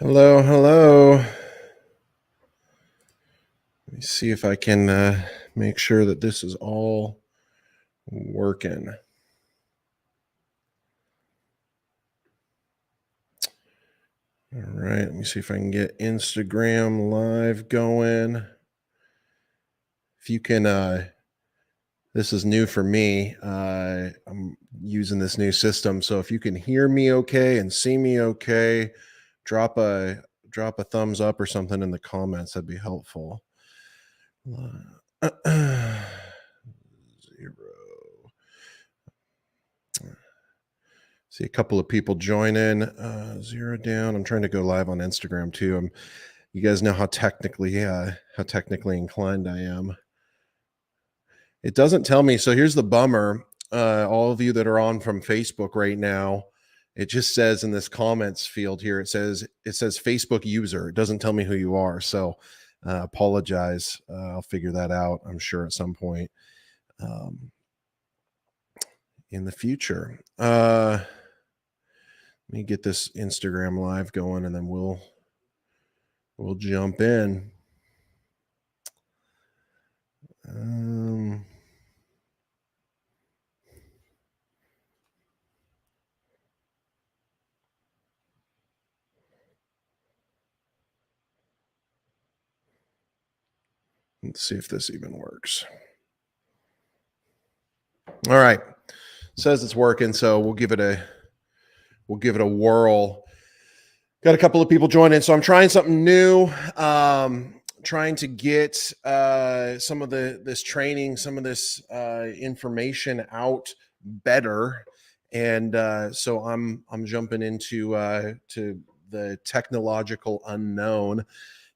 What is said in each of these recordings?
Hello, hello. Let me see if I can make sure that this is all working. All right, let me see if I can get Instagram live going. If you can, this is new for me. I'm using this new system, so if you can hear me okay and see me okay, drop a drop a thumbs up or something in the comments. That'd be helpful. 0. See a couple of people join in. 0 down. I'm trying to go live on Instagram too. You guys know how technically inclined I am. It doesn't tell me. So here's the bummer. All of you that are on from Facebook right now, it just says in this comments field here, it says Facebook user. It doesn't tell me who you are. So apologize. I'll figure that out, I'm sure, at some point in the future. Let me get this Instagram live going and then we'll jump in. Let's see if this even works. All right. Says it's working, so we'll give it a whirl. Got a couple of people joining, so I'm trying something new. Trying to get some of this training, some of this information out better, and so I'm jumping into to the technological unknown,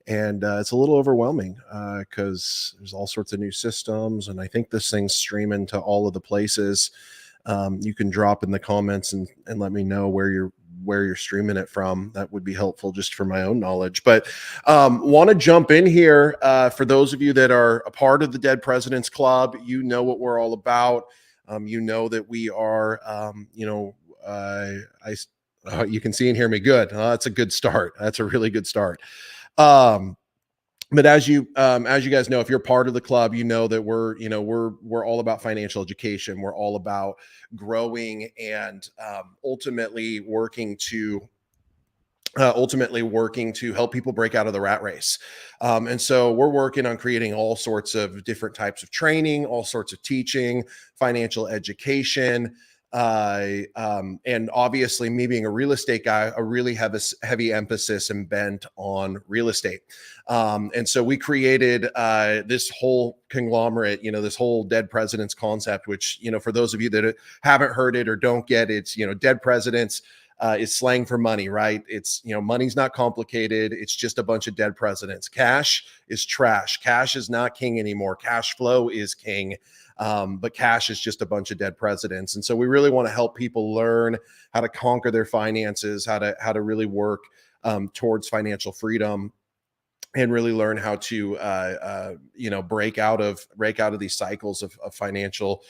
and it's a little overwhelming because there's all sorts of new systems, and I think this thing's streaming to all of the places. You can drop in the comments and let me know where you're streaming it from. That would be helpful just for my own knowledge. But want to jump in here for those of you that are a part of the Dead Presidents Club. You know what we're all about. You know that we are. You can see and hear me good. That's a good start. That's a really good start. But as you guys know, if you're part of the club, you know that we're all about financial education. We're all about growing and ultimately working to help people break out of the rat race. And so we're working on creating all sorts of different types of training, all sorts of teaching, financial education. And obviously, me being a real estate guy, I really have a heavy emphasis and bent on real estate. And so we created this whole conglomerate, this whole Dead Presidents concept, which, for those of you that haven't heard it or don't get it, it's, Dead Presidents is slang for money, right? It's, money's not complicated. It's just a bunch of dead presidents. Cash is trash. Cash is not king anymore. Cash flow is king. But cash is just a bunch of dead presidents. And so we really want to help people learn how to conquer their finances, how to really work towards financial freedom, and really learn how to break out of these cycles of financial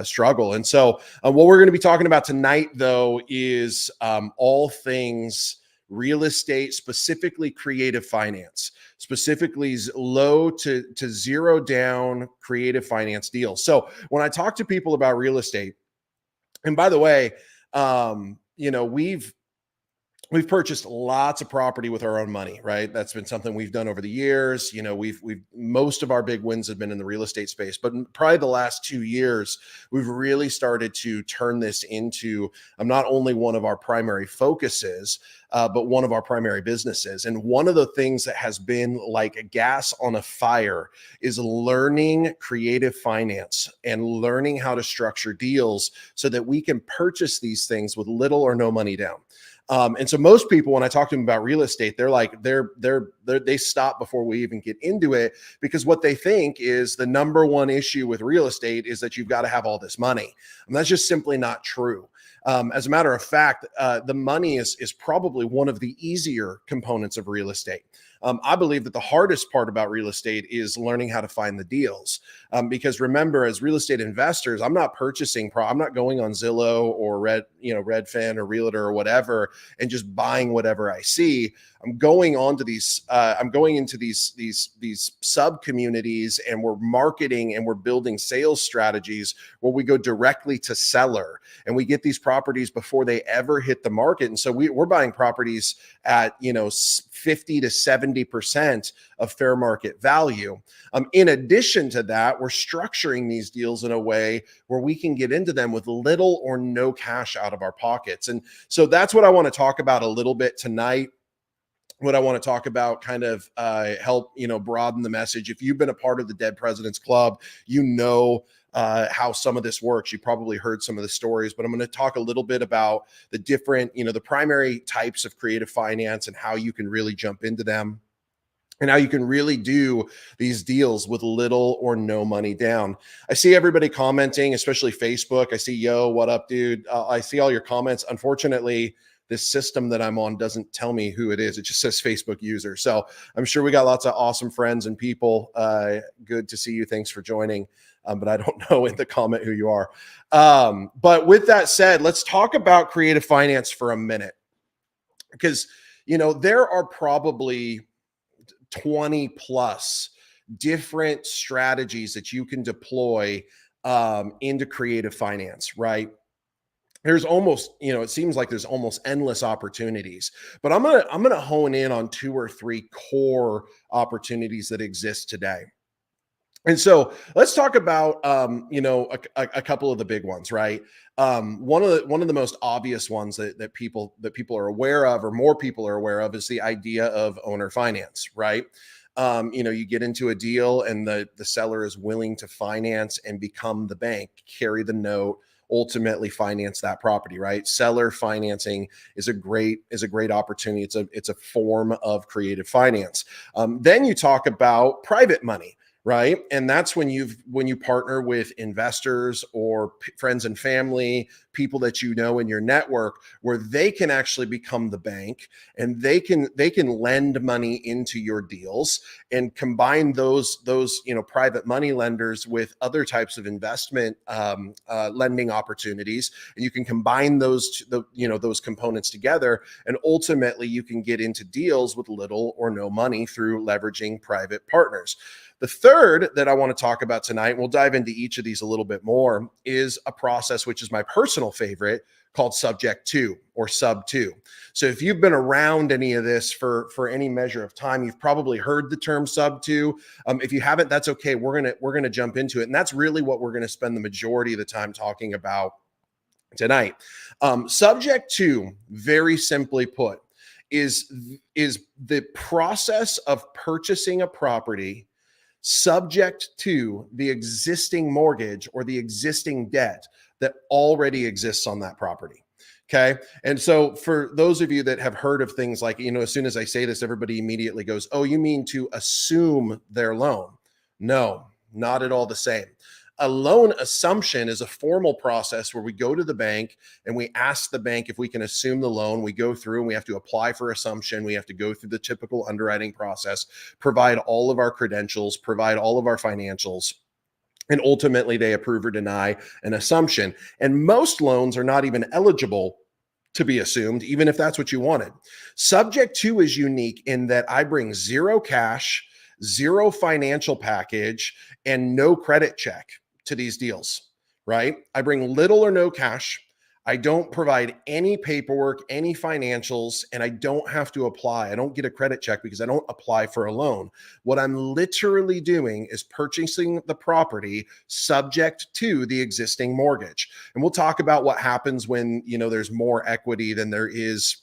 struggle. And so what we're going to be talking about tonight, though, is all things real estate, specifically creative finance, specifically low to zero down creative finance deals. So when I talk to people about real estate, and by the way, we've purchased lots of property with our own money, right? That's been something we've done over the years. We've most of our big wins have been in the real estate space, but probably the last 2 years, we've really started to turn this into not only one of our primary focuses, but one of our primary businesses. And one of the things that has been like a gas on a fire is learning creative finance and learning how to structure deals so that we can purchase these things with little or no money down. And so most people, when I talk to them about real estate, they're like, they stop before we even get into it, because what they think is the number one issue with real estate is that you've got to have all this money. And that's just simply not true. As a matter of fact, the money is probably one of the easier components of real estate. I believe that the hardest part about real estate is learning how to find the deals. Because remember, as real estate investors, I'm not I'm not going on Zillow or Redfin or Realtor or whatever and just buying whatever I see. I'm going into these sub communities, and we're marketing and we're building sales strategies where we go directly to seller and we get these properties before they ever hit the market. And so we're buying properties at 50 to 70% of fair market value. In addition to that, we're structuring these deals in a way where we can get into them with little or no cash out of our pockets. And so that's what I want to talk about a little bit tonight. What I want to talk about, kind of help broaden the message. If you've been a part of the Dead Presidents Club, how some of this works. You probably heard some of the stories, but I'm going to talk a little bit about the different, the primary types of creative finance and how you can really jump into them, and how you can really do these deals with little or no money down. I see everybody commenting, especially Facebook. I see, yo, what up, dude? I see all your comments. Unfortunately, this system that I'm on doesn't tell me who it is. It just says Facebook user. So I'm sure we got lots of awesome friends and people. Good to see you. Thanks for joining. But I don't know in the comment who you are. But with that said, let's talk about creative finance for a minute, because, there are probably 20 plus different strategies that you can deploy into creative finance, right? There's almost, it seems like there's almost endless opportunities, but I'm going to hone in on 2 or 3 core opportunities that exist today. And so let's talk about, a couple of the big ones, right? One of the most obvious ones that people are aware of, or more people are aware of, is the idea of owner finance, right? You get into a deal and the seller is willing to finance and become the bank, carry the note, ultimately finance that property, right? Seller financing is a great opportunity. It's a form of creative finance. Then you talk about private money, right? And that's when you partner with investors or friends and family, people that you know in your network, where they can actually become the bank, and they can lend money into your deals, and combine those private money lenders with other types of investment lending opportunities, and you can combine those components together, and ultimately you can get into deals with little or no money through leveraging private partners. The third that I want to talk about tonight, and we'll dive into each of these a little bit more, is a process which is my personal favorite, called subject to, or sub to. So if you've been around any of this for any measure of time, you've probably heard the term sub to. If you haven't, that's okay. We're gonna jump into it, and that's really what we're gonna spend the majority of the time talking about tonight. Subject to, very simply put, is the process of purchasing a property subject to the existing mortgage or the existing debt that already exists on that property. Okay. And so for those of you that have heard of things like, as soon as I say this, everybody immediately goes, oh, you mean to assume their loan? No, not at all the same. A loan assumption is a formal process where we go to the bank and we ask the bank if we can assume the loan. We go through and we have to apply for assumption. We have to go through the typical underwriting process, provide all of our credentials, provide all of our financials, and ultimately they approve or deny an assumption. And most loans are not even eligible to be assumed, even if that's what you wanted. Subject to is unique in that I bring zero cash, zero financial package, and no credit check to these deals, right? I bring little or no cash. I don't provide any paperwork, any financials, and I don't have to apply. I don't get a credit check because I don't apply for a loan. What I'm literally doing is purchasing the property subject to the existing mortgage. And we'll talk about what happens when, there's more equity than there is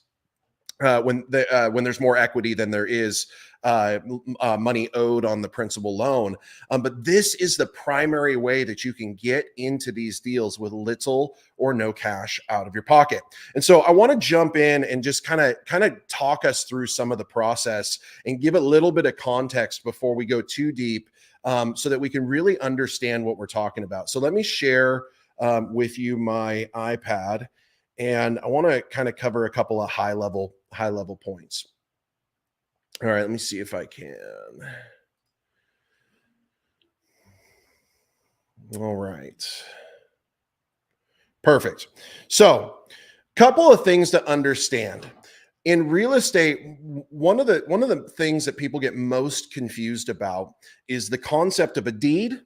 when there's more equity than there is money owed on the principal loan. But this is the primary way that you can get into these deals with little or no cash out of your pocket. And so I want to jump in and just kind of talk us through some of the process and give a little bit of context before we go too deep, so that we can really understand what we're talking about. So let me share with you my iPad, and I want to kind of cover a couple of high level points. All right, let me see if I can. All right. Perfect. So, couple of things to understand. In real estate, one of the things that people get most confused about is the concept of a deed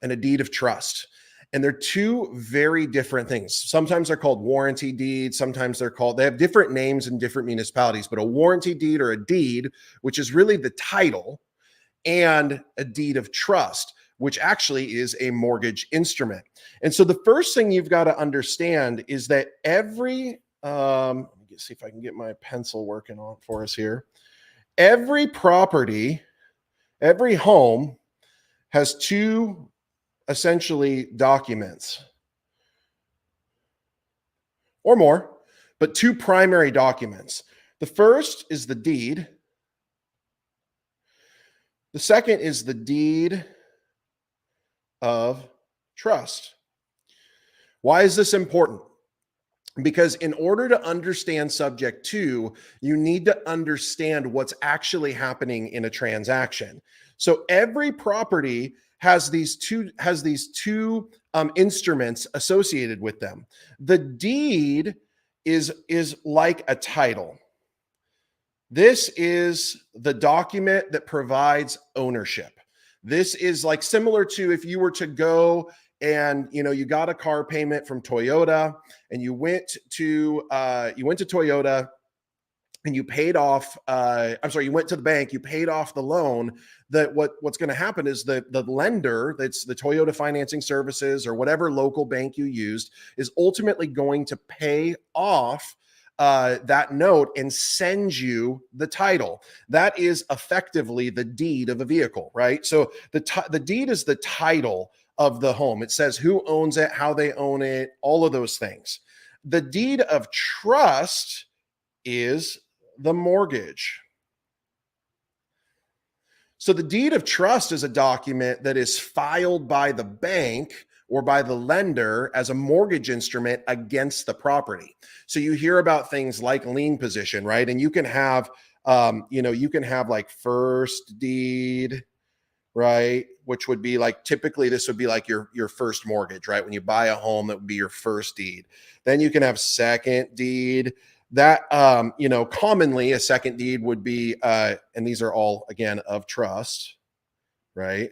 and a deed of trust. And they're two very different things. Sometimes they're called warranty deeds, sometimes they have different names in different municipalities, but a warranty deed or a deed, which is really the title, and a deed of trust, which actually is a mortgage instrument. And so the first thing you've got to understand is that let me see if I can get my pencil working on for us here. Every property, every home has two essentially documents or more, but two primary documents. The first is the deed. The second is the deed of trust. Why is this important? Because in order to understand subject to, you need to understand what's actually happening in a transaction. So every property has these two instruments associated with them. The deed is like a title. This is the document that provides ownership. This is like similar to if you were to go and you got a car payment from Toyota and you went to Toyota and you paid off you went to the bank, you paid off the loan. That what's going to happen is the lender, that's the Toyota Financing Services or whatever local bank you used, is ultimately going to pay off that note and send you the title. That is effectively the deed of a vehicle, right? So the deed is the title of the home. It says who owns it, how they own it, all of those things. The deed of trust is the mortgage. So the deed of trust is a document that is filed by the bank or by the lender as a mortgage instrument against the property. So you hear about things like lien position, right? And you can have, you can have like first deed, right? Which would be like, typically this would be like your first mortgage, right? When you buy a home, that would be your first deed. Then you can have second deed. That, commonly a second deed would be, and these are all, again, of trust, right?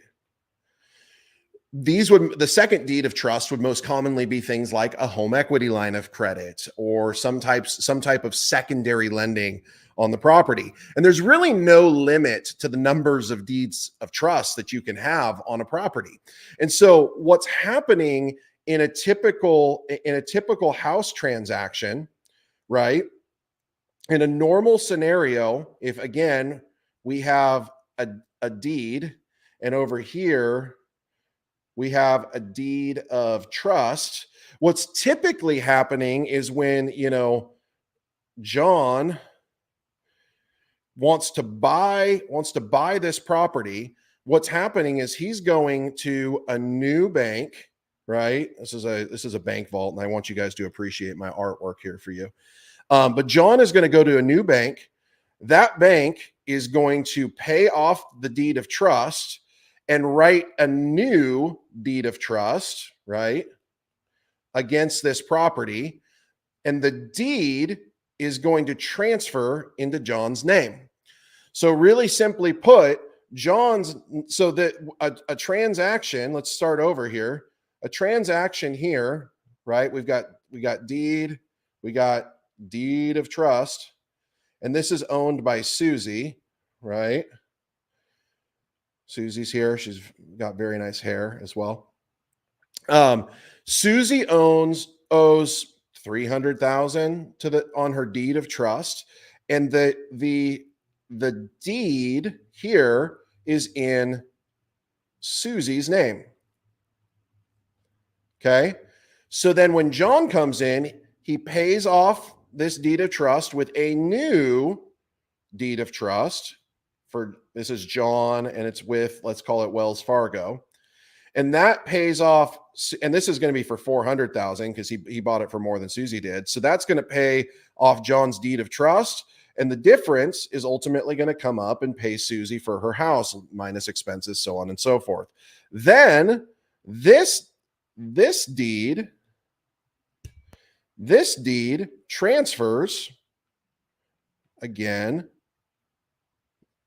The second deed of trust would most commonly be things like a home equity line of credit or some type of secondary lending on the property. And there's really no limit to the numbers of deeds of trust that you can have on a property. And so what's happening in a typical house transaction, right? In a normal scenario, if again, we have a deed and over here, we have a deed of trust. What's typically happening is when, John wants to buy this property, what's happening is he's going to a new bank, right? This is a bank vault, and I want you guys to appreciate my artwork here for you. But John is going to go to a new bank. That bank is going to pay off the deed of trust and write a new deed of trust, right, against this property. And the deed is going to transfer into John's name. So really simply put, a transaction, let's start over here. A transaction here, right? We got deed, we got deed of trust, and this is owned by Susie, right? Susie's here. She's got very nice hair as well. Susie owes $300,000 on her deed of trust, and the deed here is in Susie's name. Okay, so then when John comes in, he pays off this deed of trust with a new deed of trust. This is John, and it's with, let's call it Wells Fargo, and that pays off. And this is going to be for $400,000 because he bought it for more than Susie did. So that's going to pay off John's deed of trust, And the difference is ultimately going to come up and pay Susie for her house minus expenses, so on and so forth. Then this deed transfers again.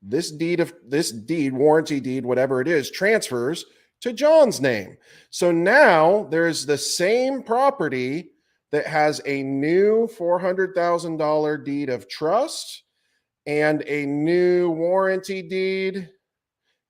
This deed, warranty deed, whatever it is, transfers to John's name. So now there's the same property that has a new $400,000 deed of trust and a new warranty deed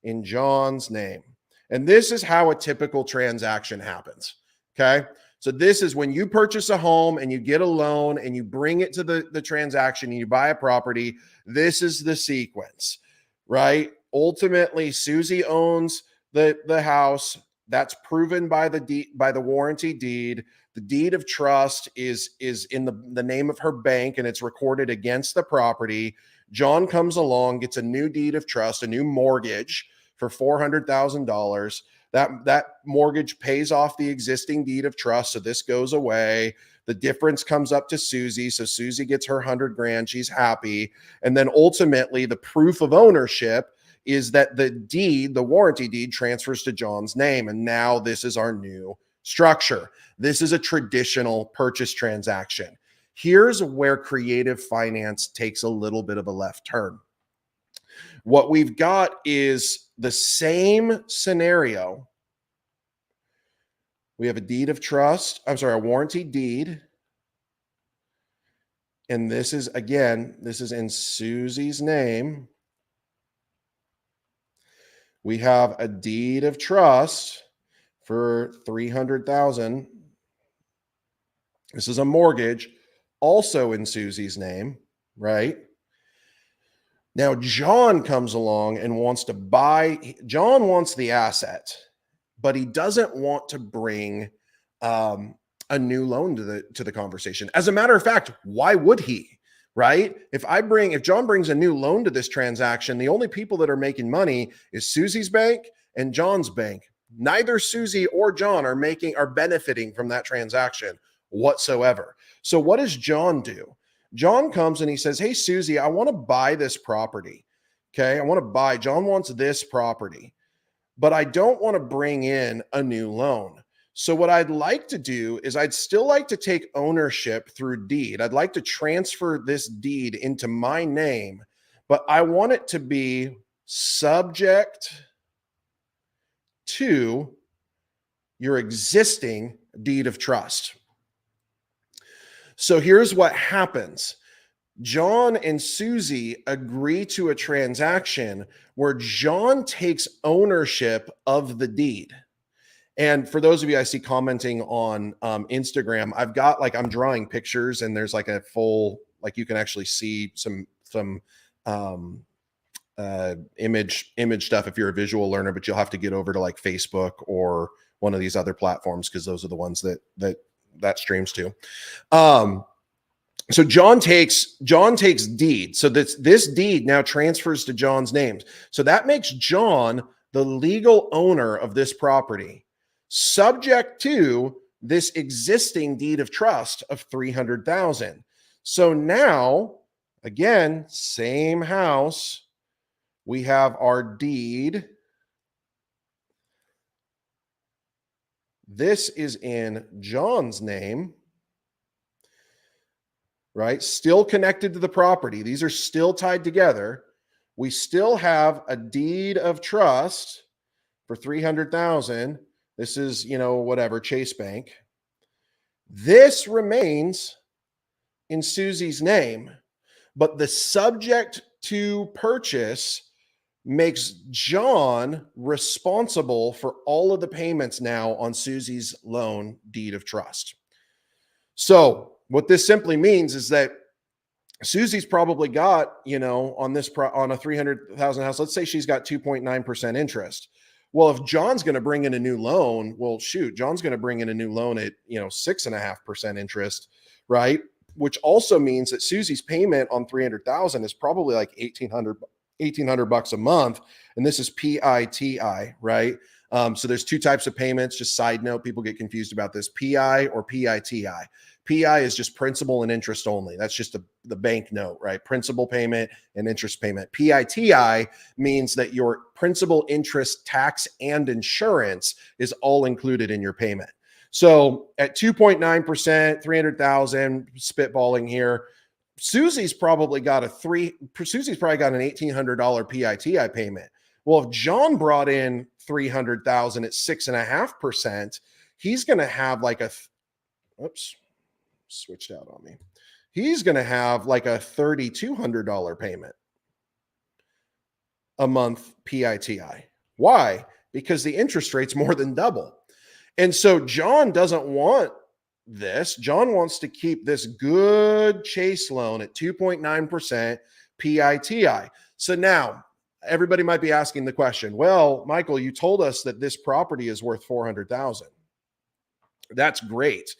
in John's name. And this is how a typical transaction happens. Okay. So this is when you purchase a home and you get a loan and you bring it to the transaction and you buy a property. This is the sequence, right? Ultimately, Susie owns the house. That's proven by the warranty deed. The deed of trust is in the name of her bank and it's recorded against the property. John comes along, gets a new deed of trust, a new mortgage for $400,000. That mortgage pays off the existing deed of trust. So this goes away. The difference comes up to Susie. So Susie gets her $100,000. She's happy. And then ultimately the proof of ownership is that the warranty deed transfers to John's name. And now this is our new structure. This is a traditional purchase transaction. Here's where creative finance takes a little bit of a left turn. What we've got is the same scenario. We have a deed of trust, a warranty deed. And this is in Susie's name. We have a deed of trust for $300,000. This is a mortgage also in Susie's name, right? Now, John comes along and wants to buy. John wants the asset, but he doesn't want to bring a new loan to the conversation. As a matter of fact, why would he? Right? If John brings a new loan to this transaction, the only people that are making money is Susie's bank and John's bank. Neither Susie or John are benefiting from that transaction whatsoever. So what does John do? John comes and he says, "Hey, Susie, I want to buy this property." Okay. John wants this property, but I don't want to bring in a new loan. So what I'd like to do is I'd still like to take ownership through deed. I'd like to transfer this deed into my name, but I want it to be subject to your existing deed of trust. So here's what happens. John and Susie agree to a transaction where John takes ownership of the deed. And for those of you I see commenting on Instagram, I'm drawing pictures and there's like a full, you can actually see some image stuff if you're a visual learner, but you'll have to get over to like Facebook or one of these other platforms because those are the ones that streams to. So John takes deed. So this deed now transfers to John's name. So that makes John the legal owner of this property, subject to this existing deed of trust of $300,000. So now, again, same house. We have our deed. This is in John's name, right? Still connected to the property. These are still tied together. We still have a deed of trust for $300,000. This is, Chase Bank. This remains in Susie's name, but the subject to purchase makes John responsible for all of the payments now on Susie's loan deed of trust. So what this simply means is that Susie's probably got, on a $300,000 house, let's say she's got 2.9% interest. Well, if John's going to bring in a new loan, John's going to bring in a new loan at, 6.5% interest, right? Which also means that Susie's payment on $300,000 is probably like $1,800 a month. And this is PITI, right? So there's two types of payments. Just side note, people get confused about this, PI or PITI. PI is just principal and interest only. That's just the bank note, right? Principal payment and interest payment. PITI means that your principal, interest, tax, and insurance is all included in your payment. So at 2.9%, 300,000, spitballing here, Susie's probably got an $1,800 PITI payment. Well, if John brought in 300,000 at 6.5%, he's going to have like oops, switched out on me. He's going to have like a $3,200 payment a month PITI. Why? Because the interest rate's more than double. And so John doesn't want this. John wants to keep this good Chase loan at 2.9% PITI. So now everybody might be asking the question, well, Michael, you told us that this property is worth 400,000. That's great.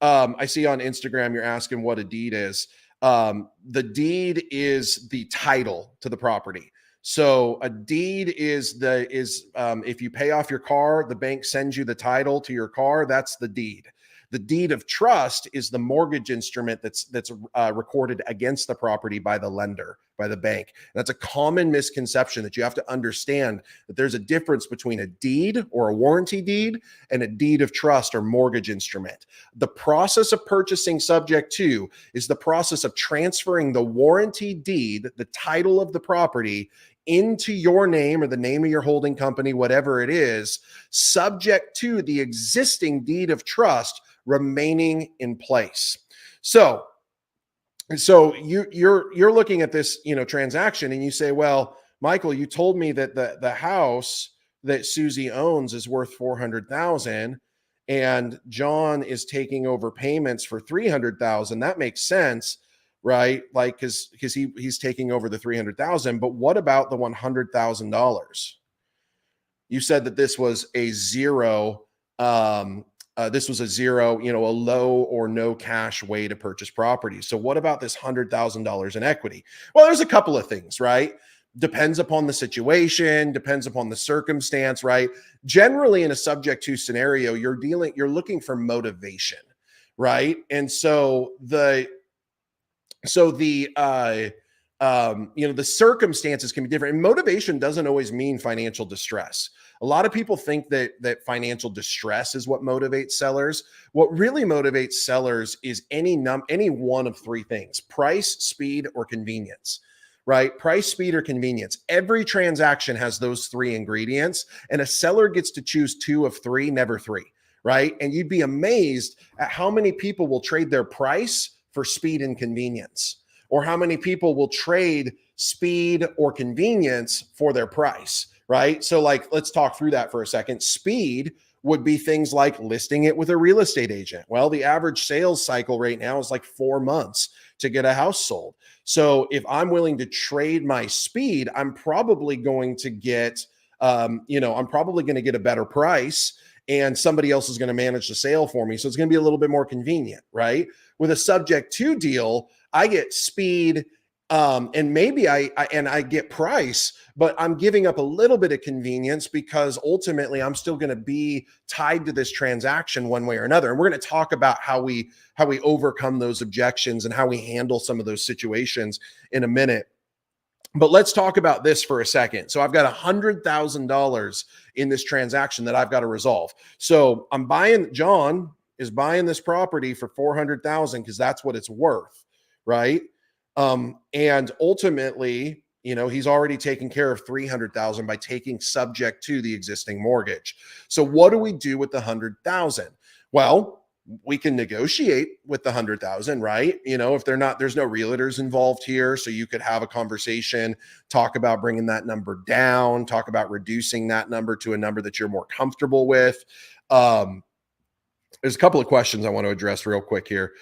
I see on Instagram, you're asking what a deed is. The deed is the title to the property. So a deed is if you pay off your car, the bank sends you the title to your car. That's the deed. The deed of trust is the mortgage instrument that's recorded against the property by the lender, by the bank. And that's a common misconception that you have to understand, that there's a difference between a deed or a warranty deed and a deed of trust or mortgage instrument. The process of purchasing subject to is the process of transferring the warranty deed, the title of the property, into your name or the name of your holding company, whatever it is, subject to the existing deed of trust remaining in place. So you're looking at this, transaction, and you say, well, Michael, you told me that the house that Susie owns is worth 400,000 and John is taking over payments for 300,000. That makes sense, right? Like, cause he's taking over the 300,000, but what about the $100,000? You said that this was a zero, a low or no cash way to purchase property. So what about this $100,000 in equity? Well, there's a couple of things, right? Depends upon the situation, depends upon the circumstance, right? Generally in a subject to scenario, you're looking for motivation, right? And so the circumstances can be different, and motivation doesn't always mean financial distress. A lot of people think that financial distress is what motivates sellers. What really motivates sellers is any one of three things: price, speed, or convenience. Right? Price, speed, or convenience. Every transaction has those three ingredients, and a seller gets to choose two of three, never three. Right? And you'd be amazed at how many people will trade their price for speed and convenience, or how many people will trade speed or convenience for their price, right? So let's talk through that for a second. Speed would be things like listing it with a real estate agent. Well, the average sales cycle right now is like 4 months to get a house sold. So if I'm willing to trade my speed, I'm probably going to get, a better price, and somebody else is going to manage the sale for me. So it's going to be a little bit more convenient, right? With a subject to deal, I get speed, and maybe I get price, but I'm giving up a little bit of convenience because ultimately I'm still going to be tied to this transaction one way or another. And we're going to talk about how we overcome those objections and how we handle some of those situations in a minute. But let's talk about this for a second. So I've got $100,000 in this transaction that I've got to resolve. So John is buying this property for 400,000 because that's what it's worth, right? And ultimately, he's already taken care of 300,000 by taking subject to the existing mortgage. So what do we do with the 100,000? Well, we can negotiate with the 100,000, right? If there's no realtors involved here. So you could have a conversation, talk about bringing that number down, talk about reducing that number to a number that you're more comfortable with. There's a couple of questions I want to address real quick here.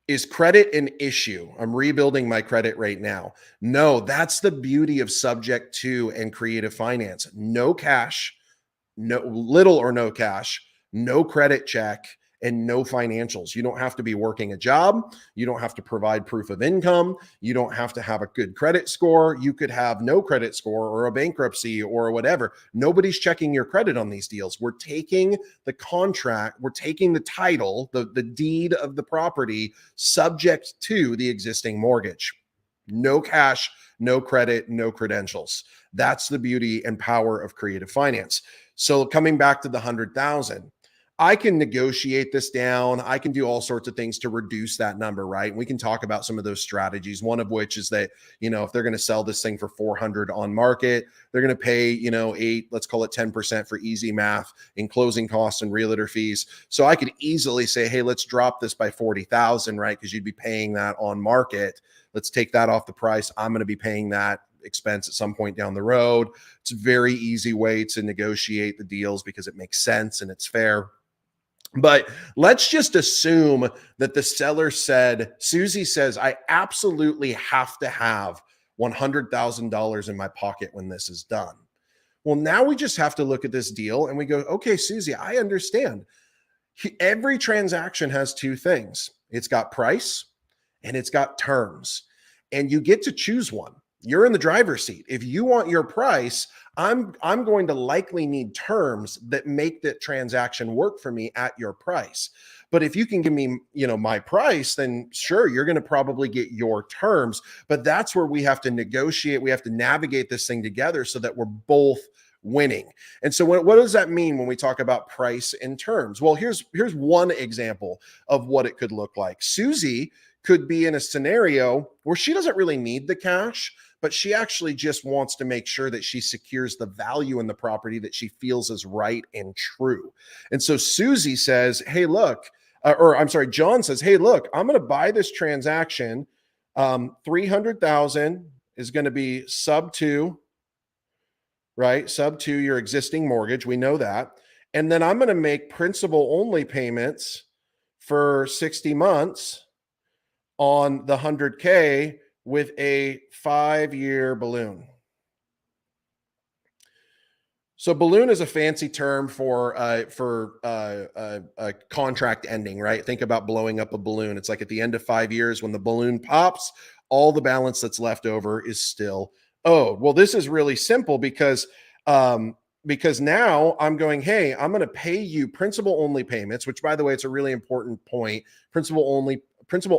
Is credit an issue? I'm rebuilding my credit right now. No, that's the beauty of subject to and creative finance. No cash, little or no cash, no credit check, and no financials. You don't have to be working a job. You don't have to provide proof of income. You don't have to have a good credit score. You could have no credit score or a bankruptcy or whatever. Nobody's checking your credit on these deals. We're taking the contract, we're taking the title, the deed of the property subject to the existing mortgage. No cash, no credit, no credentials. That's the beauty and power of creative finance. So coming back to the 100,000, I can negotiate this down. I can do all sorts of things to reduce that number, right? We can talk about some of those strategies. One of which is that, if they're going to sell this thing for 400 on market, they're going to pay, let's call it 10% for easy math in closing costs and realtor fees. So I could easily say, hey, let's drop this by 40,000, right? Because you'd be paying that on market. Let's take that off the price. I'm going to be paying that expense at some point down the road. It's a very easy way to negotiate the deals because it makes sense and it's fair. But let's just assume that the seller said, Susie says, I absolutely have to have $100,000 in my pocket when this is done. Well, now we just have to look at this deal and we go, okay, Susie, I understand. Every transaction has two things. It's got price and it's got terms, and you get to choose one. You're in the driver's seat. If you want your price, I'm going to likely need terms that make that transaction work for me at your price. But if you can give me, my price, then sure, you're going to probably get your terms. But that's where we have to negotiate. We have to navigate this thing together so that we're both winning. And so what does that mean when we talk about price and terms? Well, here's one example of what it could look like. Susie could be in a scenario where she doesn't really need the cash, but she actually just wants to make sure that she secures the value in the property that she feels is right and true. And so Susie says, hey, look, John says, hey, look, I'm going to buy this transaction. 300,000 is going to be sub to, right? Sub to your existing mortgage. We know that. And then I'm going to make principal only payments for 60 months on the 100K with a 5-year balloon. So balloon is a fancy term for a contract ending, right? Think about blowing up a balloon. It's like at the end of 5 years when the balloon pops, all the balance that's left over is still owed. Well, this is really simple because now I'm going, hey, I'm going to pay you principal only payments, which, by the way, it's a really important point. Principal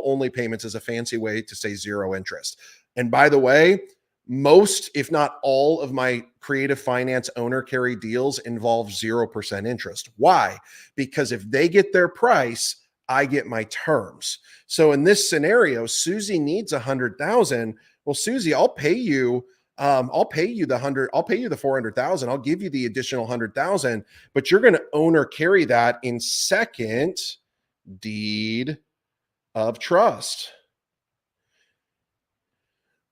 only payments is a fancy way to say zero interest. And by the way, most, if not all, of my creative finance owner carry deals involve 0% interest. Why? Because if they get their price, I get my terms. So in this scenario, Susie needs 100,000. Well, Susie, I'll pay you the 400,000. I'll give you the additional 100,000, but you're going to own or carry that in second deed of trust.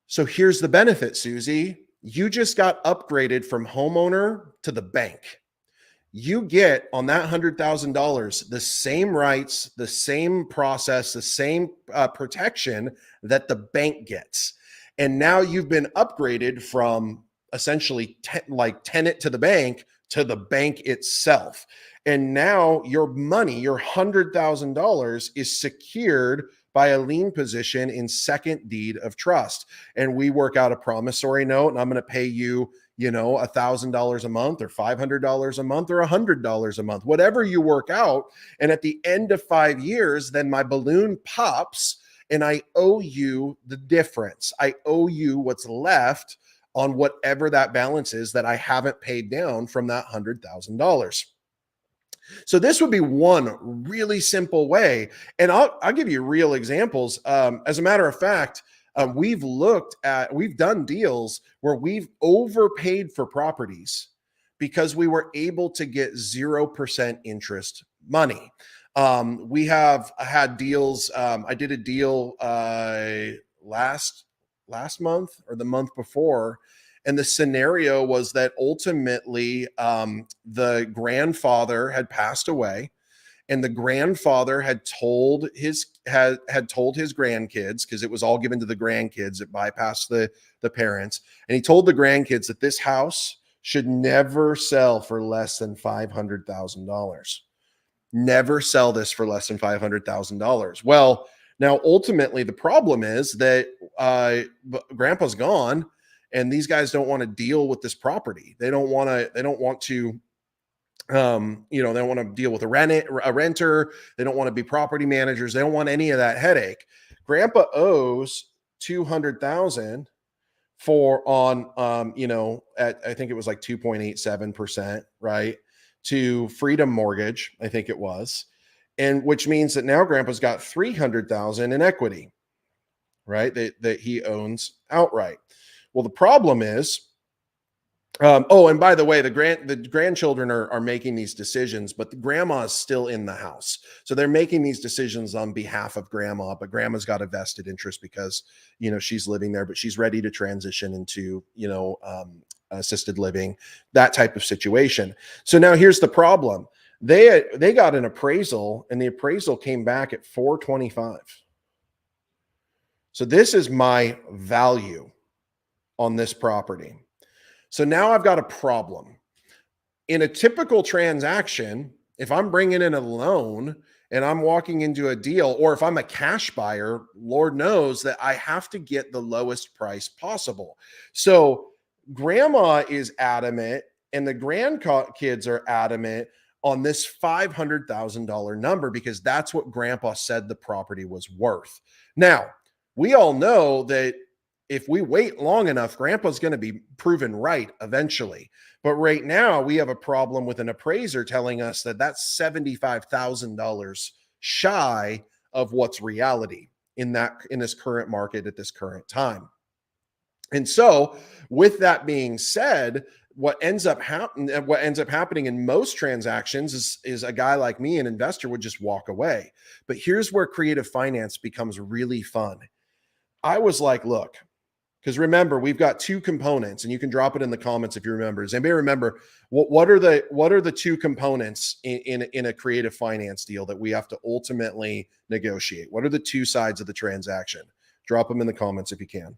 So here's the benefit, Susie. You just got upgraded from homeowner to the bank. You get on that $100,000 the same rights, the same process, the same protection that the bank gets. And now you've been upgraded from essentially tenant to the bank itself. And now your money, your $100,000 is secured by a lien position in second deed of trust. And we work out a promissory note, and I'm going to pay you, $1,000 a month or $500 a month or $100 a month, whatever you work out. And at the end of 5 years, then my balloon pops and I owe you the difference. I owe you what's left on whatever that balance is that I haven't paid down from that $100,000. So this would be one really simple way. And I'll give you real examples. As a matter of fact, we've done deals where we've overpaid for properties because we were able to get 0% interest money. We have had deals. I did a deal last month or the month before. And the scenario was that ultimately the grandfather had passed away, and the grandfather had told his grandkids, because it was all given to the grandkids, it bypassed the parents. And he told the grandkids that this house should never sell for less than $500,000. Never sell this for less than $500,000. Well, now ultimately the problem is that grandpa's gone and these guys don't want to deal with this property. They don't want to, they want to deal with a renter. They don't want to be property managers. They don't want any of that headache. Grandpa owes 200,000 for on, at, I think it was like 2.87%, right? To Freedom Mortgage, I think it was. And which means that now grandpa's got 300,000 in equity, right? That he owns outright. Well, the problem is, and by the way, the grandchildren are making these decisions, but the grandma is still in the house. So they're making these decisions on behalf of grandma, but grandma's got a vested interest because, she's living there, but she's ready to transition into, assisted living, that type of situation. So now here's the problem. They got an appraisal and the appraisal came back at 425. So this is my value on this property. So now I've got a problem. In a typical transaction, if I'm bringing in a loan and I'm walking into a deal, or if I'm a cash buyer, Lord knows that I have to get the lowest price possible. So grandma is adamant and the grandkids are adamant on this $500,000 number because that's what grandpa said the property was worth. Now, we all know that if we wait long enough, grandpa's going to be proven right eventually. But right now we have a problem with an appraiser telling us that that's $75,000 shy of what's reality in this current market at this current time. And so with that being said, what ends up happening in most transactions is a guy like me, an investor, would just walk away. But here's where creative finance becomes really fun. I was like, look, because remember, we've got two components, and you can drop it in the comments if you remember. Does anybody remember what are the two components in a creative finance deal that we have to ultimately negotiate? What are the two sides of the transaction? Drop them in the comments if you can.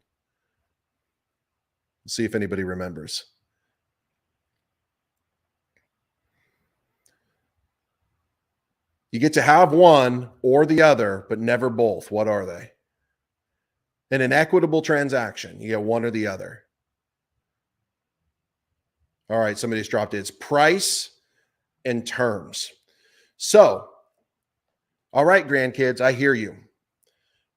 Let's see if anybody remembers. You get to have one or the other, but never both. What are they? In an equitable transaction, you get one or the other. All right, somebody's dropped it. It's price and terms. So, all right, grandkids, I hear you.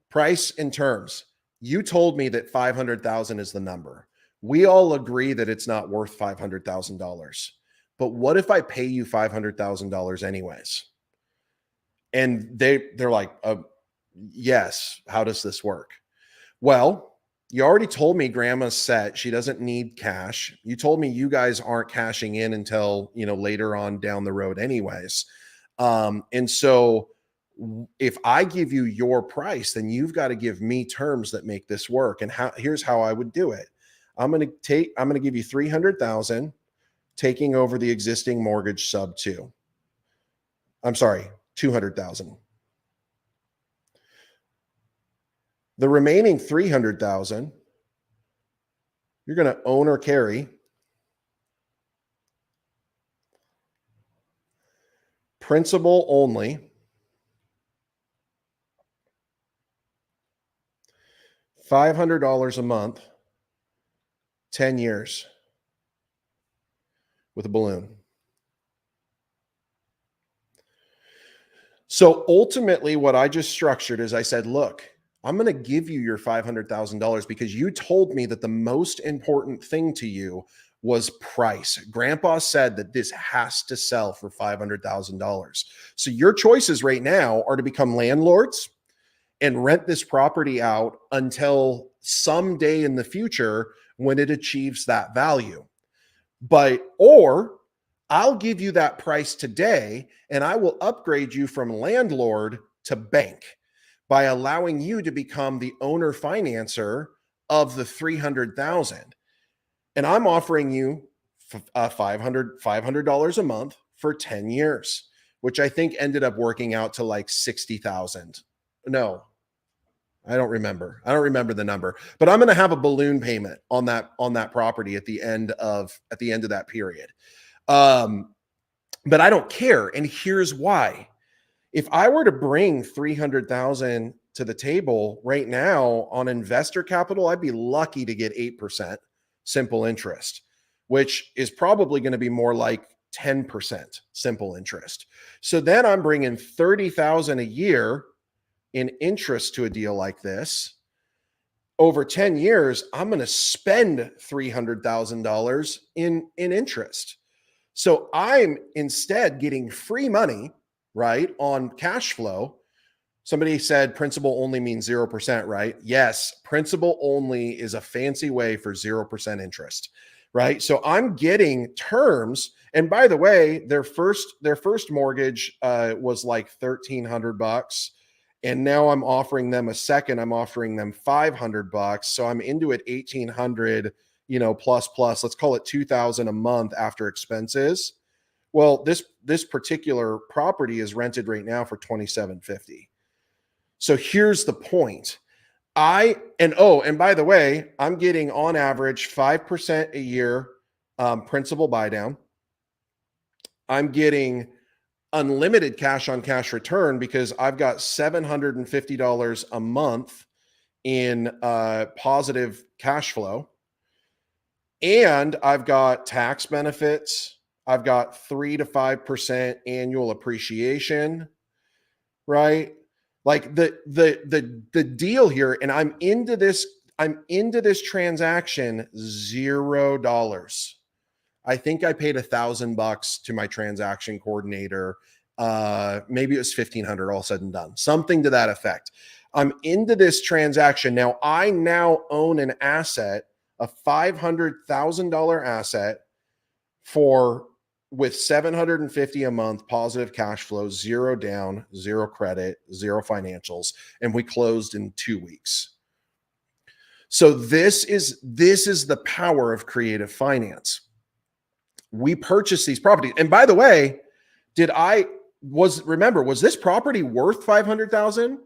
Price and terms. You told me that 500,000 is the number. We all agree that it's not worth $500,000. But what if I pay you $500,000 anyways? And they're like, yes, how does this work? Well, you already told me grandma's set. She doesn't need cash. You told me you guys aren't cashing in until, later on down the road anyways. And so if I give you your price, then you've got to give me terms that make this work. And here's how I would do it. I'm going to give you 300,000, taking over the existing mortgage sub 2. I'm sorry, 200,000. The remaining 300,000, you're going to own or carry. Principal only. $500 a month, 10 years with a balloon. So ultimately what I just structured is I said, look, I'm going to give you your $500,000 because you told me that the most important thing to you was price. Grandpa said that this has to sell for $500,000. So your choices right now are to become landlords and rent this property out until someday in the future when it achieves that value. Or I'll give you that price today and I will upgrade you from landlord to bank by allowing you to become the owner financer of the 300,000. And I'm offering you $500 a month for 10 years, which I think ended up working out to like 60,000. No, I don't remember. I don't remember the number, but I'm going to have a balloon payment on that property at the end of that period. But I don't care. And here's why. If I were to bring 300,000 to the table right now on investor capital, I'd be lucky to get 8% simple interest, which is probably going to be more like 10% simple interest. So then I'm bringing 30,000 a year in interest to a deal like this. Over 10 years, I'm going to spend $300,000 in interest. So I'm instead getting free money, right, on cash flow. Somebody said principal only means 0%, right? Yes, principal only is a fancy way for 0% interest, right? So I'm getting terms. And by the way, their first mortgage was like $1,300. And now I'm offering them a second. I'm offering them $500. So I'm into it 1,800, plus. Let's call it 2,000 a month after expenses. Well, this particular property is rented right now for $2,750. So here's the point. And by the way, I'm getting on average 5% a year principal buy down. I'm getting unlimited cash on cash return because I've got $750 a month in positive cash flow. And I've got tax benefits. I've got 3 to 5% annual appreciation, right? Like the deal here, and I'm into this transaction $0. I think I paid $1,000 to my transaction coordinator. Maybe it was 1,500 all said and done, something to that effect. I'm into this transaction. Now I now own an asset, a $500,000 asset with $750 a month, positive cash flow, 0 down, 0 credit, 0 financials. And we closed in 2 weeks. So this is the power of creative finance. We purchased these properties. And by the way, was this property worth 500,000?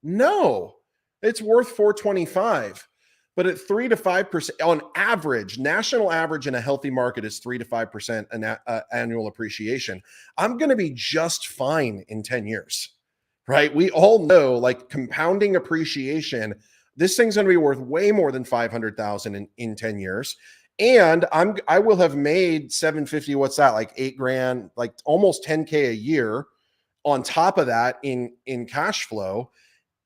No, it's worth 425. But at 3 to 5% on average, national average in a healthy market is 3 to 5% annual appreciation. I'm going to be just fine in 10 years, right? We all know, like, compounding appreciation, this thing's going to be worth way more than 500,000 in 10 years. And I will have made 750. What's that? Like $8,000, like almost 10K a year on top of that in cash flow.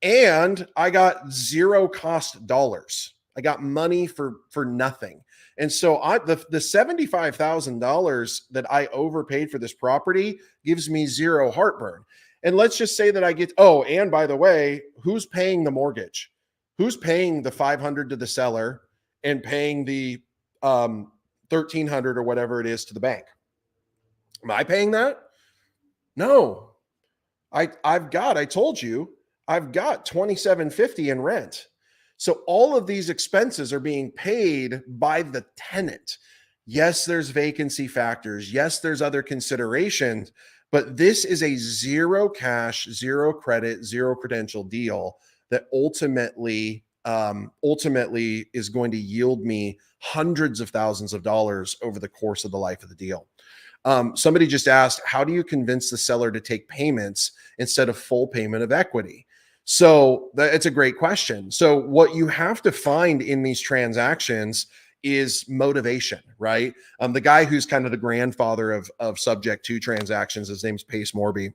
And I got 0 cost dollars. I got money for nothing. And so the $75,000 that I overpaid for this property gives me 0 heartburn. And let's just say that I get, and by the way, who's paying the mortgage? Who's paying the 500 to the seller and paying the 1,300 or whatever it is to the bank? Am I paying that? No. I told you, I've got $2,750 in rent. So all of these expenses are being paid by the tenant. Yes, there's vacancy factors. Yes, there's other considerations, but this is a 0 cash, 0 credit, 0 credential deal that ultimately is going to yield me hundreds of thousands of dollars over the course of the life of the deal. Somebody just asked, how do you convince the seller to take payments instead of full payment of equity? So it's a great question. So what you have to find in these transactions is motivation, right? The guy who's kind of the grandfather of subject to transactions, his name's Pace Morby,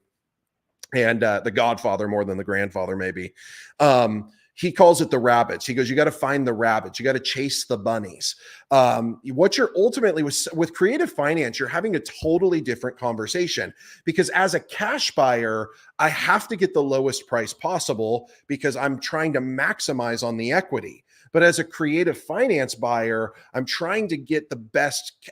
and the godfather more than the grandfather, maybe. He calls it the rabbits. He goes, you got to find the rabbits. You got to chase the bunnies. What you're ultimately with creative finance, you're having a totally different conversation, because as a cash buyer, I have to get the lowest price possible because I'm trying to maximize on the equity. But as a creative finance buyer, I'm trying to get the best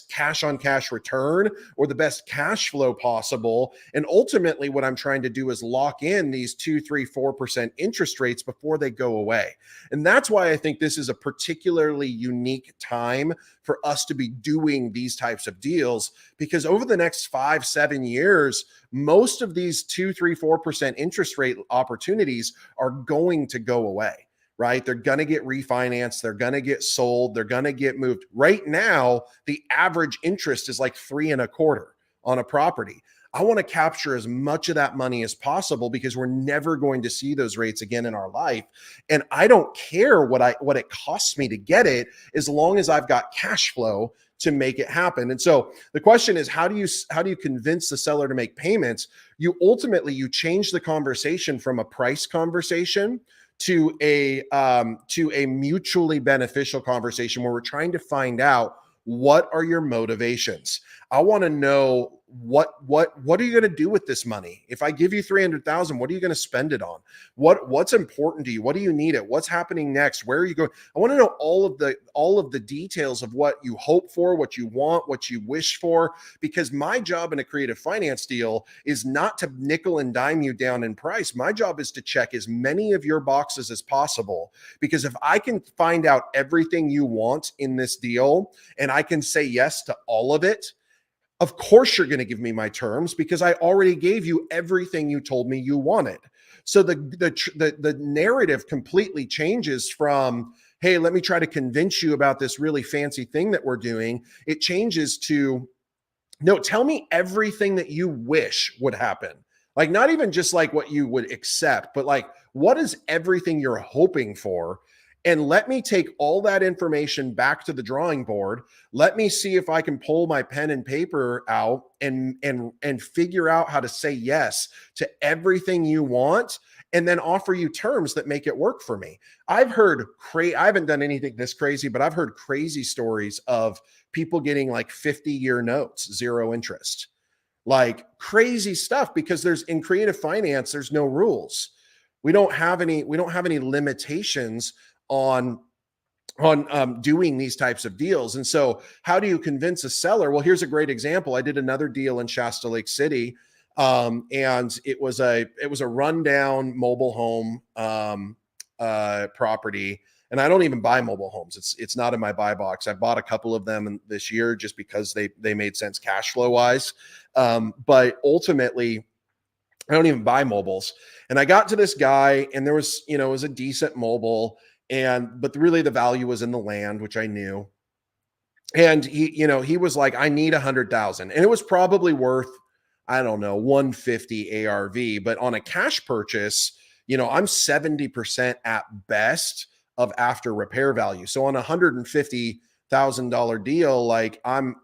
cash on cash return or the best cash flow possible. And ultimately what I'm trying to do is lock in these 2, 3, 4% interest rates before they go away. And that's why I think this is a particularly unique time for us to be doing these types of deals, because over the next 5, 7 years, most of these 2, 3, 4% interest rate opportunities are going to go away. Right? They're going to get refinanced. They're going to get sold. They're going to get moved. Right now, the average interest is like 3.25% on a property. I want to capture as much of that money as possible because we're never going to see those rates again in our life. And I don't care what it costs me to get it, as long as I've got cash flow to make it happen. And so the question is, how do you convince the seller to make payments? You change the conversation from a price conversation to a mutually beneficial conversation where we're trying to find out, what are your motivations? I want to know, what are you going to do with this money? If I give you 300,000, what are you going to spend it on? What's important to you? What do you need it? What's happening next? Where are you going? I want to know all of the details of what you hope for, what you want, what you wish for, because my job in a creative finance deal is not to nickel and dime you down in price. My job is to check as many of your boxes as possible, because if I can find out everything you want in this deal and I can say yes to all of it, of course you're going to give me my terms, because I already gave you everything you told me you wanted. So the narrative completely changes from, hey, let me try to convince you about this really fancy thing that we're doing. It changes to, no, tell me everything that you wish would happen. Like, not even just like what you would accept, but like, what is everything you're hoping for? And let me take all that information back to the drawing board. Let me see if I can pull my pen and paper out and figure out how to say yes to everything you want, and then offer you terms that make it work for me. I haven't done anything this crazy, but I've heard crazy stories of people getting like 50-year notes, 0 interest, like crazy stuff, because in creative finance, there's no rules. We don't have any limitations on doing these types of deals. And so how do you convince a seller? Well, here's a great example. I did another deal in Shasta Lake City. And it was a rundown mobile home property. And I don't even buy mobile homes. It's not in my buy box. I bought a couple of them this year just because they made sense cash flow wise. But ultimately, I don't even buy mobiles. And I got to this guy, and there was, it was a decent mobile, but really the value was in the land, which I knew. And he was like, I need 100,000. And it was probably worth, I don't know, 150 ARV, but on a cash purchase, I'm 70% at best of after repair value. So on a $150,000 deal, like I'm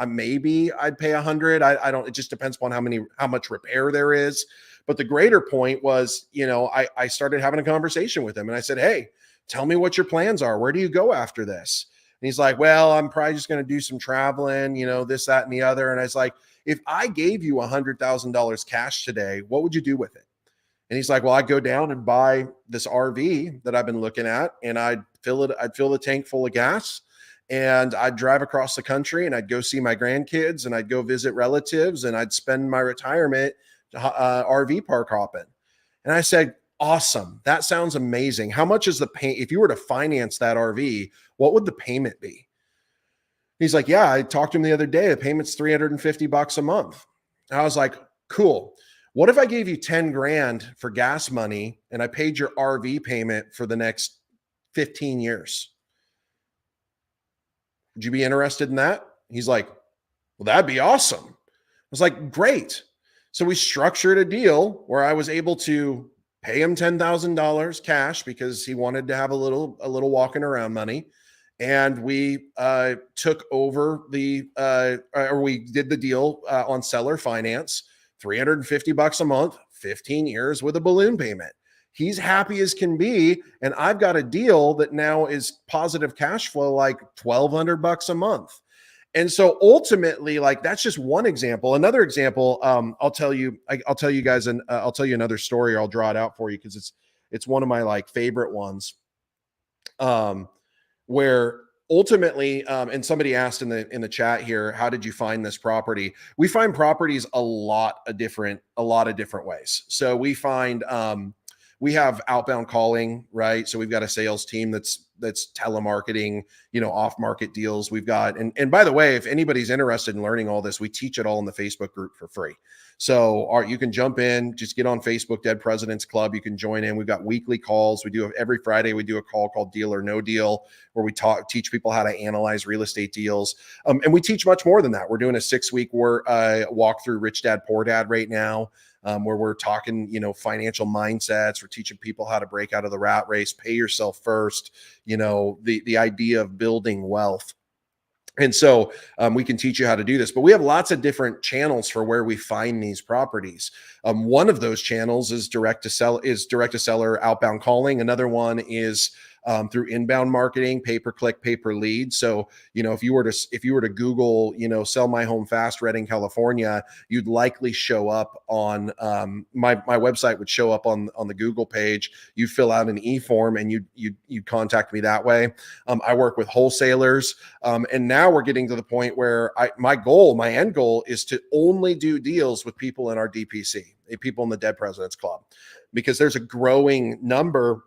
maybe I'd pay 100. I don't, it just depends upon how much repair there is. But the greater point was, I started having a conversation with him, and I said, hey, tell me what your plans are. Where do you go after this? And he's like, well, I'm probably just going to do some traveling, this, that, and the other. And I was like, if I gave you $100,000 cash today, what would you do with it? And he's like, well, I'd go down and buy this RV that I've been looking at, and I'd fill the tank full of gas, and I'd drive across the country, and I'd go see my grandkids, and I'd go visit relatives, and I'd spend my retirement RV park hopping. And I said, awesome. That sounds amazing. How much is the pay? If you were to finance that RV, what would the payment be? He's like, yeah, I talked to him the other day. The payment's $350 a month. I was like, cool. What if I gave you 10 grand for gas money and I paid your RV payment for the next 15 years? Would you be interested in that? He's like, well, that'd be awesome. I was like, great. So we structured a deal where I was able to pay him $10,000 cash because he wanted to have a little walking around money. And we took over we did the deal on seller finance, $350 a month, 15 years with a balloon payment. He's happy as can be. And I've got a deal that now is positive cash flow, like $1,200 a month. And so ultimately, like, that's just one example. Another example, I'll tell you guys, and I'll tell you another story, or I'll draw it out for you, because it's one of my like favorite ones. Where ultimately, and somebody asked in the chat here, how did you find this property? We find properties a lot of different ways. So we find we have outbound calling, right? So we've got a sales team that's telemarketing, off market deals. We've got, and by the way, if anybody's interested in learning all this, we teach it all in the Facebook group for free. So you can jump in, just get on Facebook, Dead Presidents Club. You can join in. We've got weekly calls. We do every Friday. We do a call called Deal or No Deal, where we teach people how to analyze real estate deals. And we teach much more than that. We're doing a 6-week walk through Rich Dad Poor Dad right now, where we're talking, financial mindsets. We're teaching people how to break out of the rat race, pay yourself first, the idea of building wealth. And so we can teach you how to do this, but we have lots of different channels for where we find these properties. One of those channels is direct to seller outbound calling. Another one is through inbound marketing, pay-per-click, pay-per-lead. So, if you were to Google, sell my home fast, Redding, California, you'd likely show up on my website would show up on the Google page. You fill out an e-form and you contact me that way. I work with wholesalers. And now we're getting to the point where my end goal is to only do deals with people in our DPC, people in the Dead Presidents Club, because there's a growing number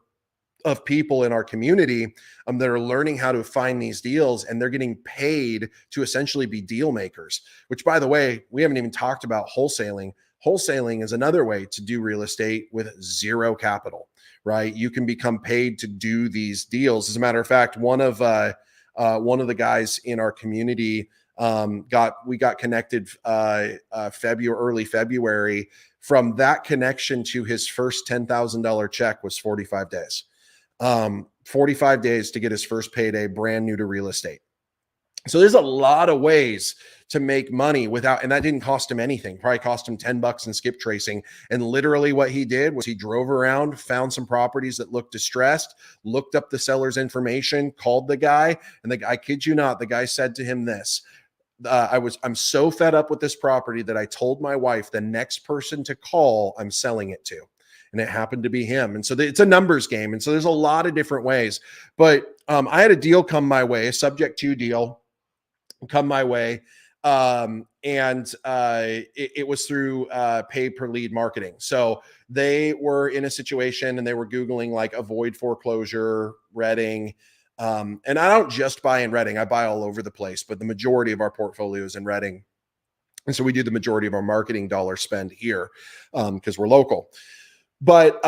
of people in our community that are learning how to find these deals, and they're getting paid to essentially be deal makers, which, by the way, we haven't even talked about wholesaling. Wholesaling is another way to do real estate with zero capital, right? You can become paid to do these deals. As a matter of fact, one of the guys in our community we got connected early February. From that connection to his first $10,000 check was 45 days. 45 days to get his first payday, brand new to real estate. So there's a lot of ways to make money and that didn't cost him anything. Probably cost him $10 in skip tracing. And literally what he did was he drove around, found some properties that looked distressed, looked up the seller's information, called the guy. And I kid you not, the guy said to him this: I'm so fed up with this property that I told my wife the next person to call, I'm selling it to. And it happened to be him. And so it's a numbers game. And so there's a lot of different ways. But I had a deal come my way, a subject to deal come my way. It was through pay per lead marketing. So they were in a situation and they were Googling like avoid foreclosure, Redding. And I don't just buy in Redding, I buy all over the place, but the majority of our portfolio is in Redding. And so we do the majority of our marketing dollar spend here because we're local. But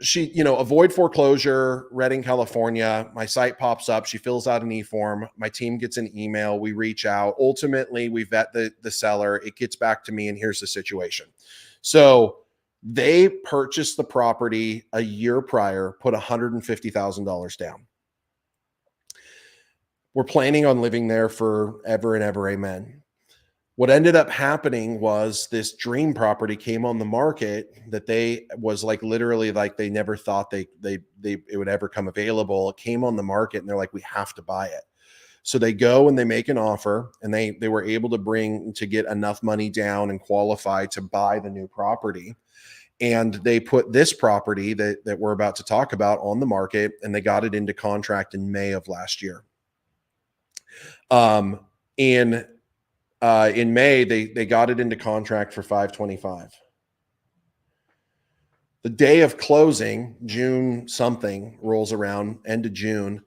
she, avoid foreclosure, Redding, California. My site pops up. She fills out an e-form. My team gets an email. We reach out. Ultimately, we vet the seller. It gets back to me, and here's the situation. So they purchased the property a year prior, put $150,000 down. We're planning on living there forever and ever. Amen. What ended up happening was this dream property came on the market that was like literally like they never thought it would ever come available. It came on the market and they're like, we have to buy it. So they go and they make an offer, and they were able to get enough money down and qualify to buy the new property. And they put this property that we're about to talk about on the market, and they got it into contract in May of last year. In May, they got it into contract for $525. The day of closing, June something rolls around, end of June.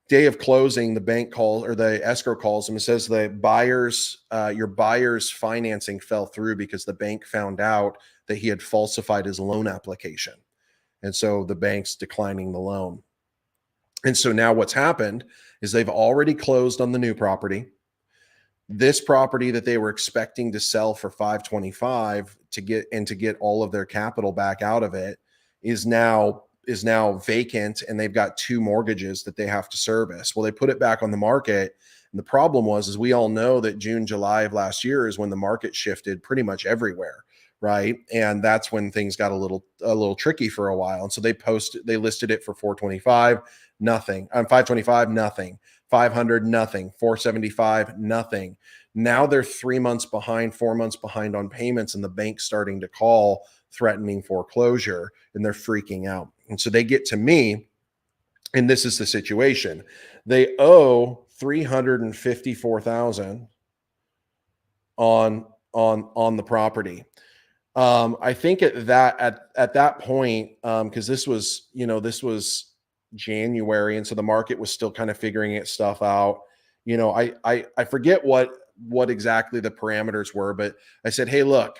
Day of closing, the bank calls, or the escrow calls them and says your buyer's financing fell through because the bank found out that he had falsified his loan application. And so the bank's declining the loan. And so now what's happened is they've already closed on the new property. This property that they were expecting to sell for $525 to get all of their capital back out of it is now vacant, and they've got 2 mortgages that they have to service. Well, they put it back on the market, and the problem is we all know that June, July of last year is when the market shifted pretty much everywhere, right? And that's when things got a little tricky for a while. And so they listed it for $425, nothing. 525, nothing. 500, nothing. 475, nothing. Now they're 3 months behind, 4 months behind on payments, and the bank's starting to call threatening foreclosure, and they're freaking out. And so they get to me, and this is the situation. They owe $354,000 on the property. I think at that point, because this was, this was January, and so the market was still kind of figuring its stuff out. I forget what exactly the parameters were, but I said, hey, look,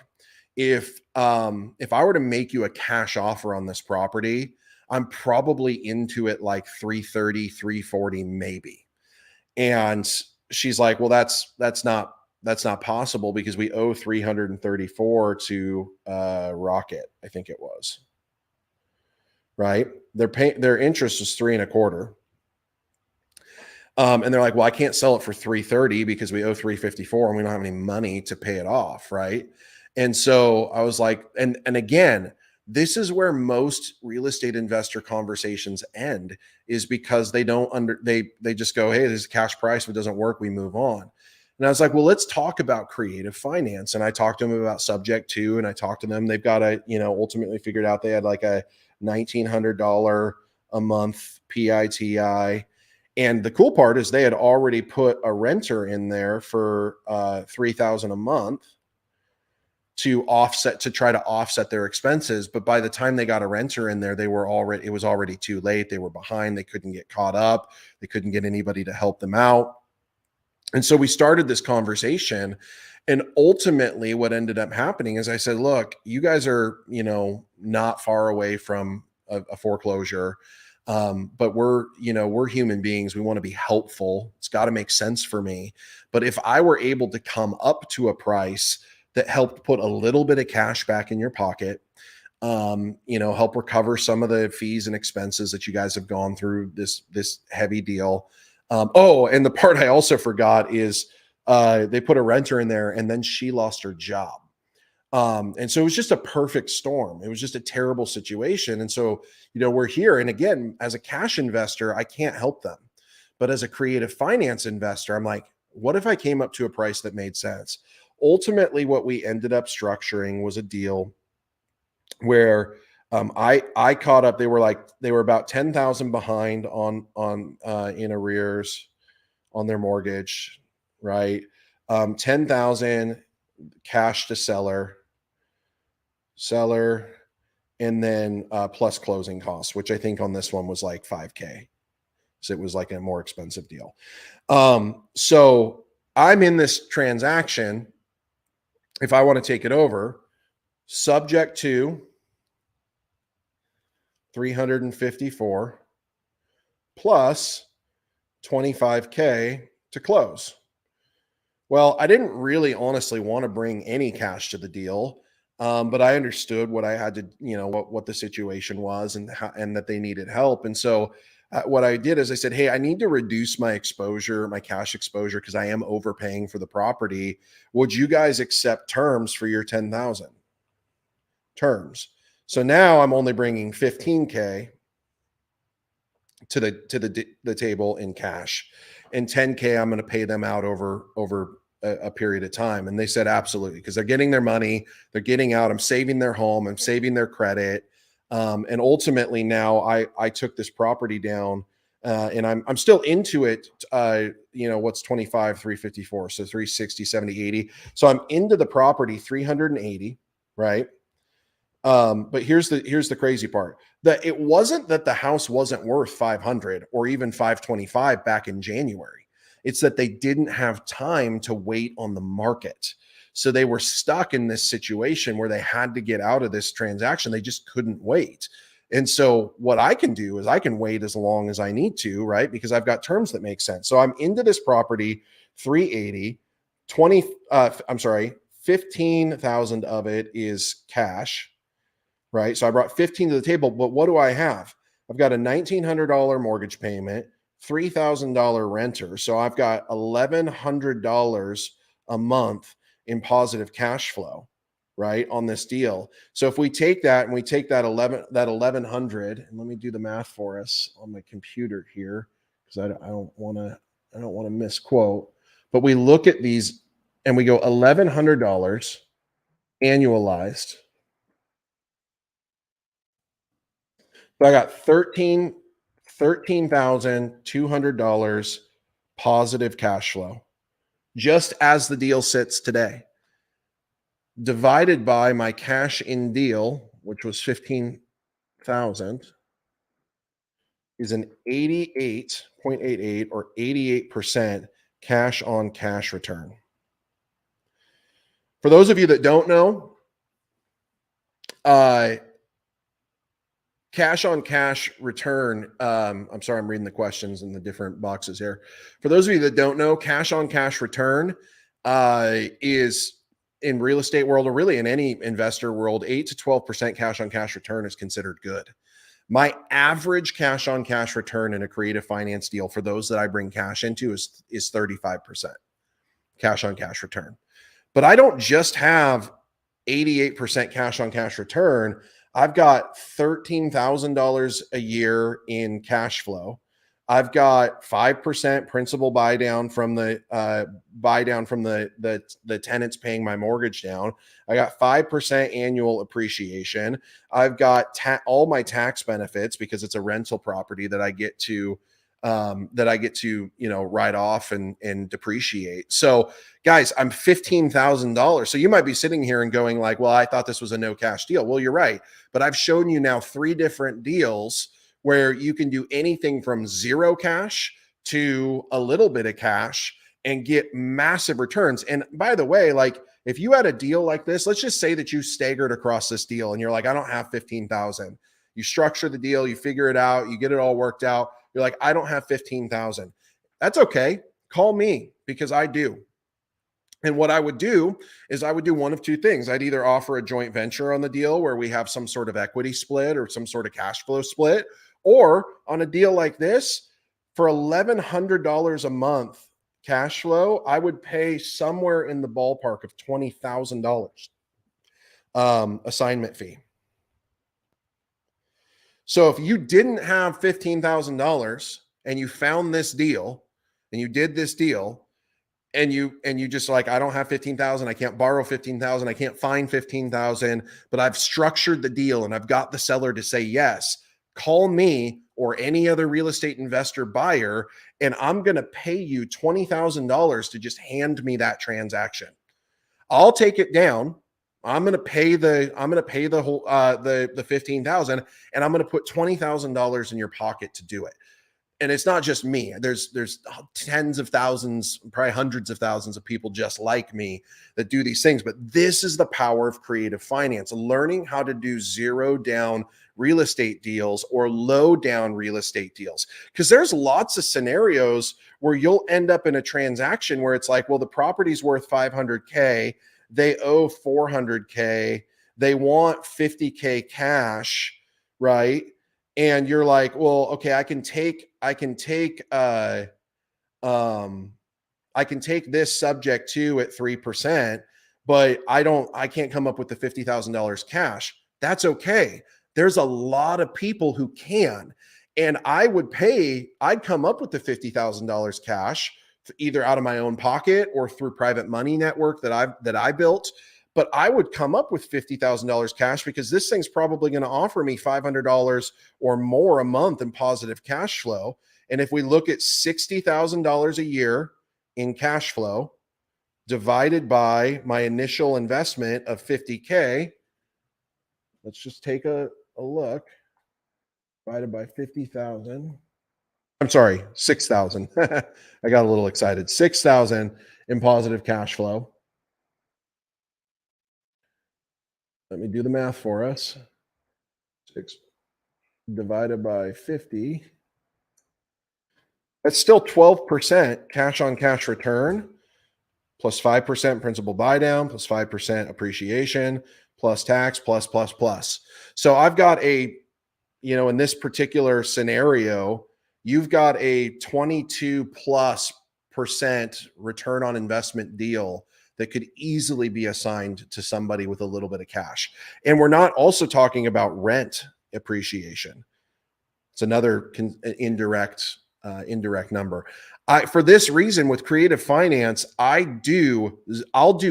if I were to make you a cash offer on this property, I'm probably into it like 330, 340 maybe. And she's like, well, that's not possible because we owe 334 to Rocket, I think it was. Right? Their interest is 3.25. And they're like, well, I can't sell it for 330 because we owe 354 and we don't have any money to pay it off. Right. And so I was like, and again, this is where most real estate investor conversations end, is because they just go, hey, this is a cash price. If it doesn't work, we move on. And I was like, well, let's talk about creative finance. And I talked to them about subject to, and I talked to them, they've got ultimately figured out they had like a $1,900 a month PITI. And the cool part is they had already put a renter in there for $3,000 a month to try to offset their expenses. But by the time they got a renter in there, it was already too late. They were behind. They couldn't get caught up. They couldn't get anybody to help them out. And so we started this conversation. And ultimately what ended up happening is I said, look, you guys are, not far away from a foreclosure. But we're human beings. We want to be helpful. It's got to make sense for me. But if I were able to come up to a price that helped put a little bit of cash back in your pocket, help recover some of the fees and expenses that you guys have gone through this heavy deal. And the part I also forgot is they put a renter in there and then she lost her job. And so it was just a perfect storm. It was just a terrible situation. And so, we're here. And again, as a cash investor, I can't help them. But as a creative finance investor, I'm like, what if I came up to a price that made sense? Ultimately, what we ended up structuring was a deal where I caught up. They were about 10,000 behind on in arrears on their mortgage, right? 10,000 cash to seller, and then plus closing costs, which I think on this one was like 5K. So it was like a more expensive deal. So I'm in this transaction. If I want to take it over, subject to 354 plus 25K to close. Well, I didn't really honestly want to bring any cash to the deal. But I understood what I had to, what the situation was and that they needed help. And so what I did is I said, hey, I need to reduce my exposure, my cash exposure, because I am overpaying for the property. Would you guys accept terms for your 10,000 terms? So now I'm only bringing 15K to the table in cash, and 10K I'm going to pay them out over a period of time. And they said, absolutely. Because they're getting their money, they're getting out. I'm saving their home. I'm saving their credit. And ultimately now I took this property down and I'm still into it. What's 25, 354. So 360, 70, 80. So I'm into the property 380. Right. But here's the crazy part, that it wasn't that the house wasn't worth 500 or even 525 back in January. It's that they didn't have time to wait on the market. So they were stuck in this situation where they had to get out of this transaction. They just couldn't wait. And so what I can do is I can wait as long as I need to, right? Because I've got terms that make sense. So I'm into this property, 380, 15,000 of it is cash, right? So I brought 15 to the table, but what do I have? I've got a $1,900 mortgage payment, $3,000 renter. So I've got $1,100 a month in positive cash flow, right, on this deal. So if we take that and we take that 1,100, and let me do the math for us on my computer here, because I don't want to misquote, but we look at these and we go $1,100 annualized. So I got $13,200 positive cash flow just as the deal sits today. divided by my cash in deal, which was 15,000, is an 88.88 or 88% cash on cash return. For those of you that don't know, uh, cash on cash return. I'm sorry, I'm reading the questions in the different boxes here. For those of you that don't know, cash on cash return is in real estate world, or really in any investor world, 8 to 12% cash on cash return is considered good. My average cash on cash return in a creative finance deal for those that I bring cash into is 35% cash on cash return. But I don't just have 88% cash on cash return. I've got $13,000 a year in cash flow. I've got 5% principal buy down from the the tenants paying my mortgage down. I got 5% annual appreciation. I've got all my tax benefits because it's a rental property that I get to write off and depreciate. So guys, I'm $15,000. So you might be sitting here and going like, well, I thought this was a no cash deal. Well, you're right. But I've shown you now 3 different deals where you can do anything from 0 cash to a little bit of cash and get massive returns. And by the way, like if you had a deal like this, let's just say that you staggered across this deal and you're like, I don't have 15,000. You structure the deal, you figure it out, you get it all worked out. You're like, I don't have 15,000. That's okay. Call me because I do. And what I would do is I would do one of 2 things. I'd either offer a joint venture on the deal where we have some sort of equity split or some sort of cash flow split, or on a deal like this, for $1,100 a month cash flow, I would pay somewhere in the ballpark of $20,000 assignment fee. So if you didn't have $15,000 and you found this deal and you did this deal, and you just like, I don't have 15,000, I can't borrow 15,000, I can't find 15,000, but I've structured the deal and I've got the seller to say yes, call me or any other real estate investor buyer, and I'm going to pay you $20,000 to just hand me that transaction. I'll take it down. I'm going to pay the whole the 15,000, and I'm going to put $20,000 in your pocket to do it. And it's not just me. There's tens of thousands, probably hundreds of thousands of people just like me that do these things. But this is the power of creative finance, learning how to do 0 down real estate deals or low down real estate deals. Because there's lots of scenarios where you'll end up in a transaction where it's like, well, the property's worth 500K, they owe 400K, they want 50K cash, right? And you're like, well, okay, I can take this subject to at 3%, but I can't come up with the $50,000 cash. That's okay. There's a lot of people who can. And I'd come up with the $50,000 cash either out of my own pocket or through private money network that I built. But I would come up with $50,000 cash because this thing's probably going to offer me $500 or more a month in positive cash flow. And if we look at $60,000 a year in cash flow divided by my initial investment of 50K, let's just take a look. Divided by 50,000. I'm sorry, 6,000. I got a little excited. 6,000 in positive cash flow. Let me do the math for us. 6 divided by 50. That's still 12% cash on cash return, plus 5% principal buy down, plus 5% appreciation, plus tax, plus. So I've got in this particular scenario, you've got a 22+% return on investment deal that could easily be assigned to somebody with a little bit of cash. And we're not also talking about rent appreciation. It's another indirect number. For this reason, with creative finance, I'll do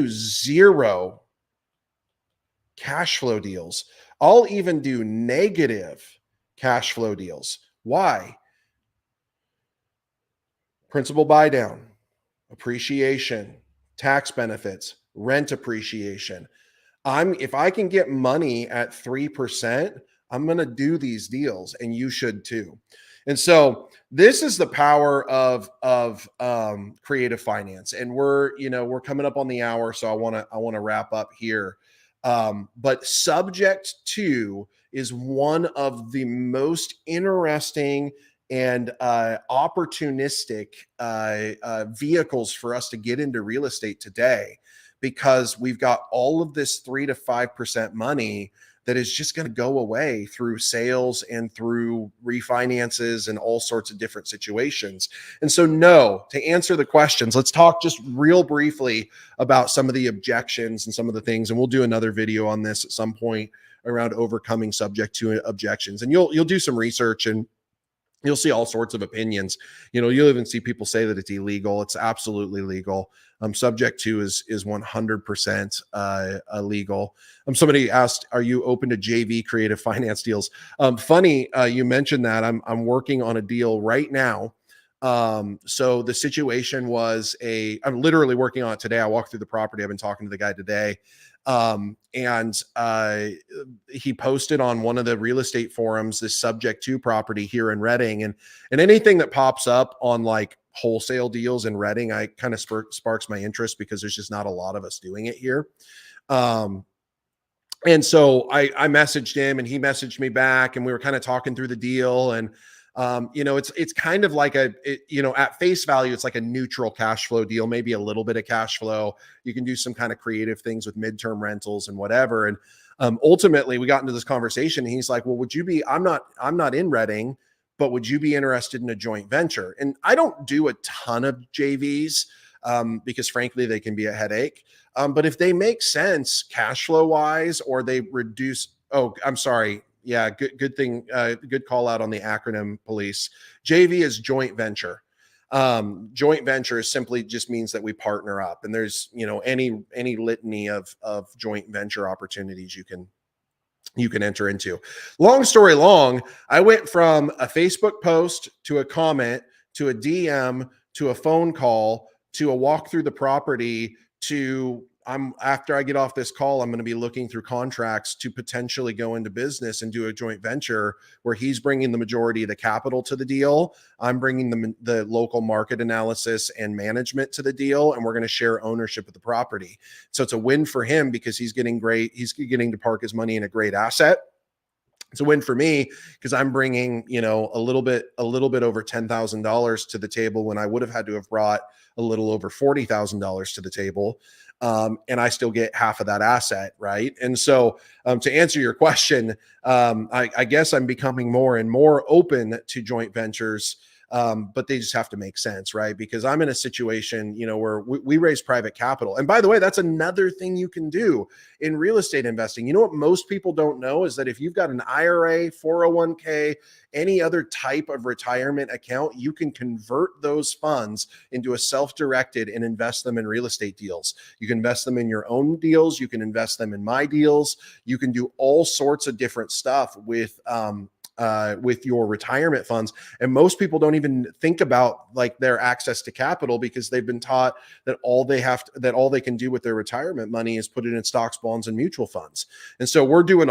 0 cash flow deals. I'll even do negative cash flow deals. Why? Principal buy down, appreciation, tax benefits, rent appreciation. If I can get money at 3%, I'm going to do these deals, and you should too. And so this is the power of creative finance. And we're coming up on the hour, so I want to wrap up here. But subject to is one of the most interesting and opportunistic vehicles for us to get into real estate today, because we've got all of this 3 to 5% money that is just going to go away through sales and through refinances and all sorts of different situations. And so, no, to answer the questions, let's talk just real briefly about some of the objections and some of the things. And we'll do another video on this at some point around overcoming subject to objections. And you'll do some research, and you'll see all sorts of opinions. You'll even see people say that it's illegal. It's absolutely legal. Subject to is 100% illegal. Somebody asked, "Are you open to JV creative finance deals?" Funny, you mentioned that. I'm working on a deal right now. So the situation was I'm literally working on it today. I walked through the property. I've been talking to the guy today. And he posted on one of the real estate forums this subject to property here in Redding, and anything that pops up on like wholesale deals in Redding, I kind of sparks my interest, because there's just not a lot of us doing it here. And so I messaged him, and he messaged me back, and we were kind of talking through the deal. And it's kind of like at face value, it's like a neutral cash flow deal, maybe a little bit of cash flow. You can do some kind of creative things with midterm rentals and whatever. And ultimately, we got into this conversation, and he's like, "Well, I'm not in Redding, but would you be interested in a joint venture?" And I don't do a ton of JVs, because frankly, they can be a headache. But if they make sense cash flow wise, or they reduce, oh, I'm sorry. Yeah, good thing. Good call out on the acronym, police. JV is joint venture. Joint venture simply just means that we partner up, and there's any litany of joint venture opportunities you can enter into. Long story long, I went from a Facebook post to a comment to a DM to a phone call to a walk through the property to after I get off this call, I'm going to be looking through contracts to potentially go into business and do a joint venture where he's bringing the majority of the capital to the deal. I'm bringing the local market analysis and management to the deal, and we're going to share ownership of the property. So it's a win for him, because he's getting to park his money in a great asset. It's a win for me, because I'm bringing, a little bit over $10,000 to the table, when I would have had to have brought a little over $40,000 to the table. And I still get half of that asset, right? And so, to answer your question, I guess I'm becoming more and more open to joint ventures, but they just have to make sense, right? Because I'm in a situation, where we raise private capital. And by the way, that's another thing you can do in real estate investing. You know what most people don't know is that if you've got an IRA, 401k, any other type of retirement account, you can convert those funds into a self-directed and invest them in real estate deals. You can invest them in your own deals. You can invest them in my deals. You can do all sorts of different stuff with your retirement funds. And most people don't even think about like their access to capital, because they've been taught that all they can do with their retirement money is put it in stocks, bonds, and mutual funds. And so we're doing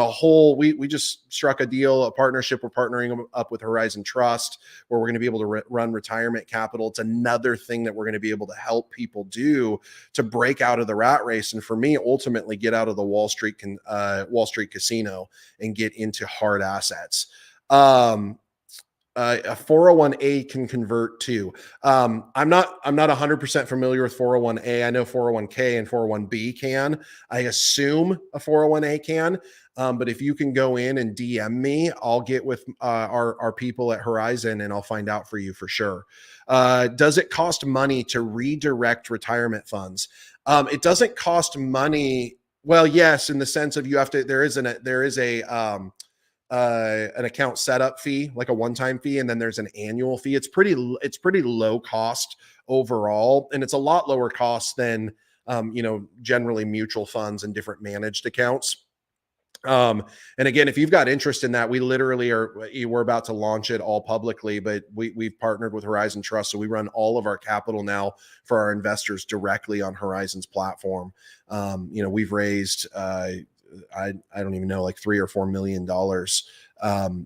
we just struck a partnership. We're partnering up with Horizon Trust, where we're going to be able to run retirement capital. It's another thing that we're going to be able to help people do to break out of the rat race. And for me, ultimately get out of the Wall Street casino and get into hard assets. A 401a can convert to. I'm not 100% familiar with 401a. I know 401k and 401b can. I assume a 401a can. But if you can go in and DM me, I'll get with our people at Horizon, and I'll find out for you for sure. Does it cost money to redirect retirement funds? It doesn't cost money. Well, yes, in the sense of there is an account setup fee, like a one-time fee, and then there's an annual fee. It's pretty low cost overall, and it's a lot lower cost than generally mutual funds and different managed accounts. Um, and again, if you've got interest in that, we literally we're about to launch it all publicly, but we've partnered with Horizon Trust. So we run all of our capital now for our investors directly on Horizon's platform. We've raised, I don't even know, like $3 or $4 million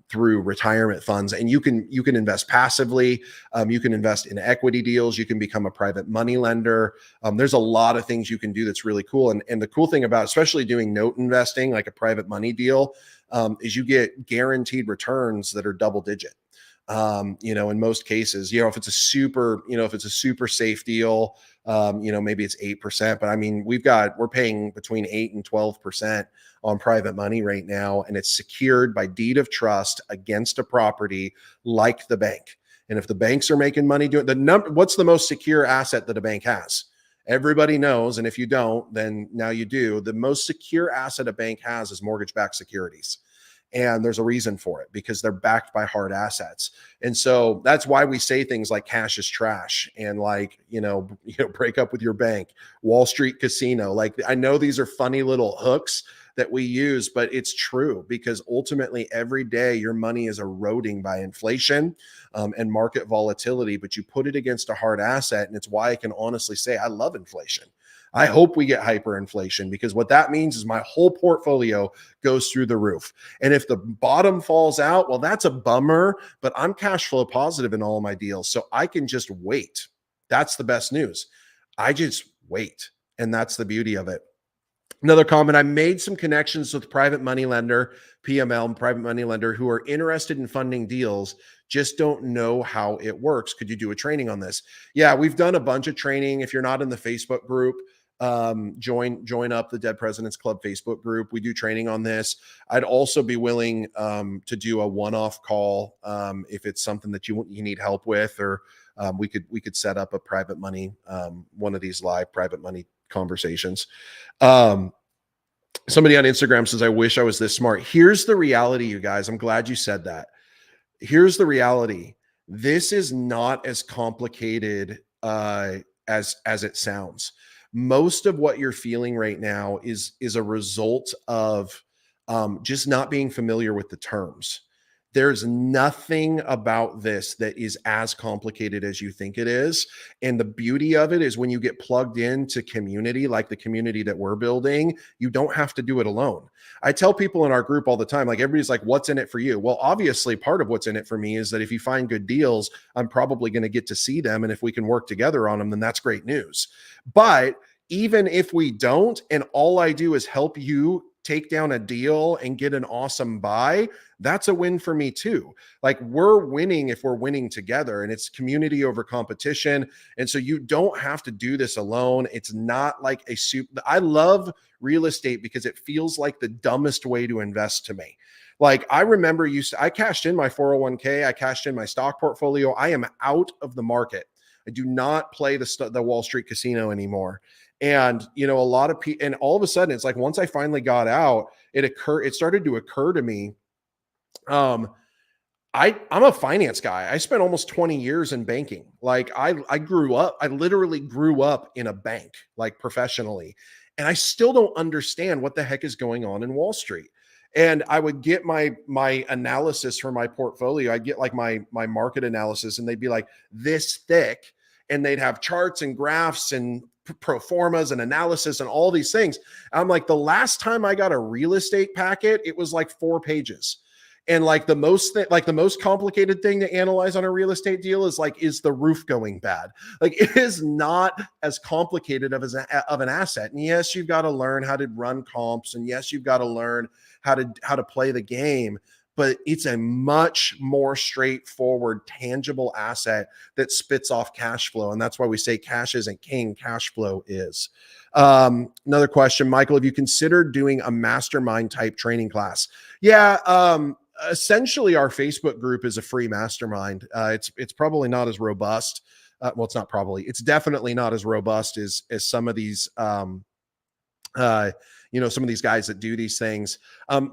through retirement funds, and you can invest passively. You can invest in equity deals. You can become a private money lender. There's a lot of things you can do that's really cool. And the cool thing about especially doing note investing, like a private money deal, is you get guaranteed returns that are double digit. In most cases, if it's a super safe deal, maybe it's 8%, but I mean, we're paying between 8 and 12% on private money right now. And it's secured by deed of trust against a property like the bank. And if the banks are making money doing what's the most secure asset that a bank has? Everybody knows. And if you don't, then now you do. The most secure asset a bank has is mortgage-backed securities. And there's a reason for it, because they're backed by hard assets. And so that's why we say things like cash is trash and break up with your bank, Wall Street casino. Like, I know these are funny little hooks that we use, but it's true, because ultimately every day your money is eroding by inflation and market volatility, but you put it against a hard asset. And it's why I can honestly say I love inflation. I hope we get hyperinflation, because what that means is my whole portfolio goes through the roof. And if the bottom falls out, well, that's a bummer, but I'm cash flow positive in all of my deals. So I can just wait. That's the best news. I just wait. And that's the beauty of it. Another comment, I made some connections with private money lender, PML, private money lender, who are interested in funding deals, just don't know how it works. Could you do a training on this? Yeah, we've done a bunch of training. If you're not in the Facebook group, join up the Dead Presidents Club Facebook group. We do training on this. I'd also be willing to do a one-off call if it's something that you need help with, or we could set up a private money, one of these live private money conversations. Somebody on Instagram says, I wish I was this smart. Here's the reality, you guys. I'm glad you said that. Here's the reality. This is not as complicated as it sounds. Most of what you're feeling right now is a result of just not being familiar with the terms. There's nothing about this that is as complicated as you think it is. And the beauty of it is when you get plugged into community, like the community that we're building, you don't have to do it alone. I tell people in our group all the time, like, everybody's like, what's in it for you? Well, obviously part of what's in it for me is that if you find good deals, I'm probably going to get to see them. And if we can work together on them, then that's great news. But even if we don't, and all I do is help you take down a deal and get an awesome buy, that's a win for me too. Like, we're winning if we're winning together, and it's community over competition. And so you don't have to do this alone. It's not like a soup. I love real estate because it feels like the dumbest way to invest to me. Like, I remember I cashed in my 401k, I cashed in my stock portfolio. I am out of the market. I do not play the Wall Street casino anymore. And, a lot of people, and all of a sudden it's like, once I finally got out, it started to occur to me. I'm a finance guy. I spent almost 20 years in banking. Like, I literally grew up in a bank, like, professionally. And I still don't understand what the heck is going on in Wall Street. And I would get my analysis for my portfolio. I'd get like my market analysis, and they'd be like this thick, and they'd have charts and graphs and pro formas and analysis and all these things. I'm like, the last time I got a real estate packet, it was like 4 pages. And like the most complicated thing to analyze on a real estate deal is like, is the roof going bad? Like, it is not as complicated of an asset. And yes, you've got to learn how to run comps, and yes, you've got to learn how to play the game, but it's a much more straightforward, tangible asset that spits off cash flow. And that's why we say cash isn't king, cash flow is. Another question, Michael, have you considered doing a mastermind type training class? Yeah. Essentially our Facebook group is a free mastermind. It's probably not as robust. It's not probably, it's definitely not as robust as some of these uh some of these guys that do these things.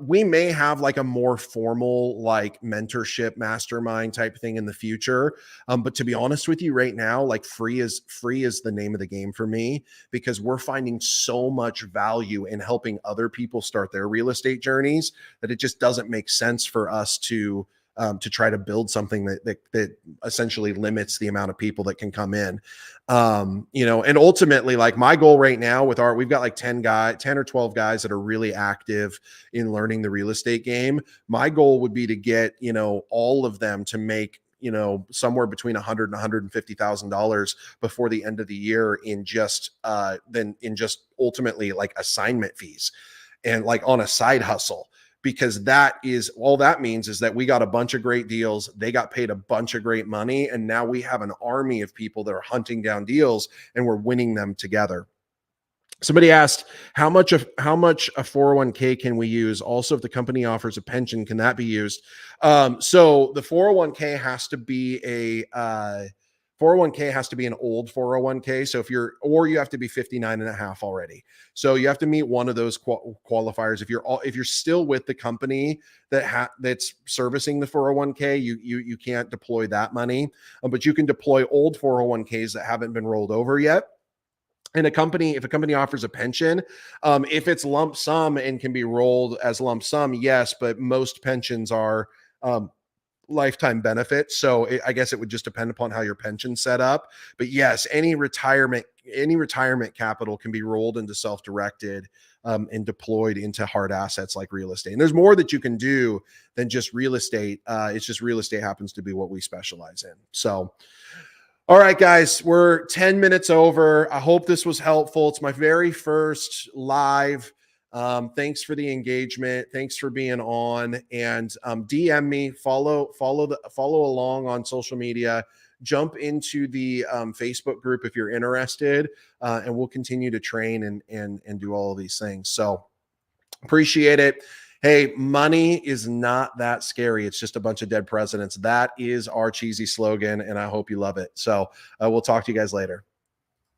We may have like a more formal like mentorship mastermind type thing in the future, but to be honest with you right now, like free is the name of the game for me, because we're finding so much value in helping other people start their real estate journeys that it just doesn't make sense for us to try to build something that essentially limits the amount of people that can come in. And ultimately, like my goal right now we've got like 10 or 12 guys that are really active in learning the real estate game. My goal would be to get, all of them to make, somewhere between $100 and $150,000 before the end of the year in just ultimately like assignment fees and like on a side hustle, because that is all that means is that we got a bunch of great deals. They got paid a bunch of great money. And now we have an army of people that are hunting down deals and we're winning them together. Somebody asked how much a 401k can we use? Also, if the company offers a pension, can that be used? So the 401k has to be a 401k has to be an old 401k. So you have to be 59 and a half already. So you have to meet one of those qualifiers. If you're still with the company that's servicing the 401k, you can't deploy that money, but you can deploy old 401ks that haven't been rolled over yet. And if a company offers a pension, if it's lump sum and can be rolled as lump sum, yes, but most pensions are lifetime benefits. So I guess it would just depend upon how your pension's set up. But yes, any retirement capital can be rolled into self-directed and deployed into hard assets like real estate. And there's more that you can do than just real estate. It's just real estate happens to be what we specialize in. So all right, guys, we're 10 minutes over. I hope this was helpful. It's my very first live. Thanks for the engagement. Thanks for being on, and DM me, follow along on social media, jump into the Facebook group if you're interested, and we'll continue to train and do all of these things. So appreciate it. Hey, money is not that scary. It's just a bunch of dead presidents. That is our cheesy slogan, and I hope you love it. So we'll talk to you guys later.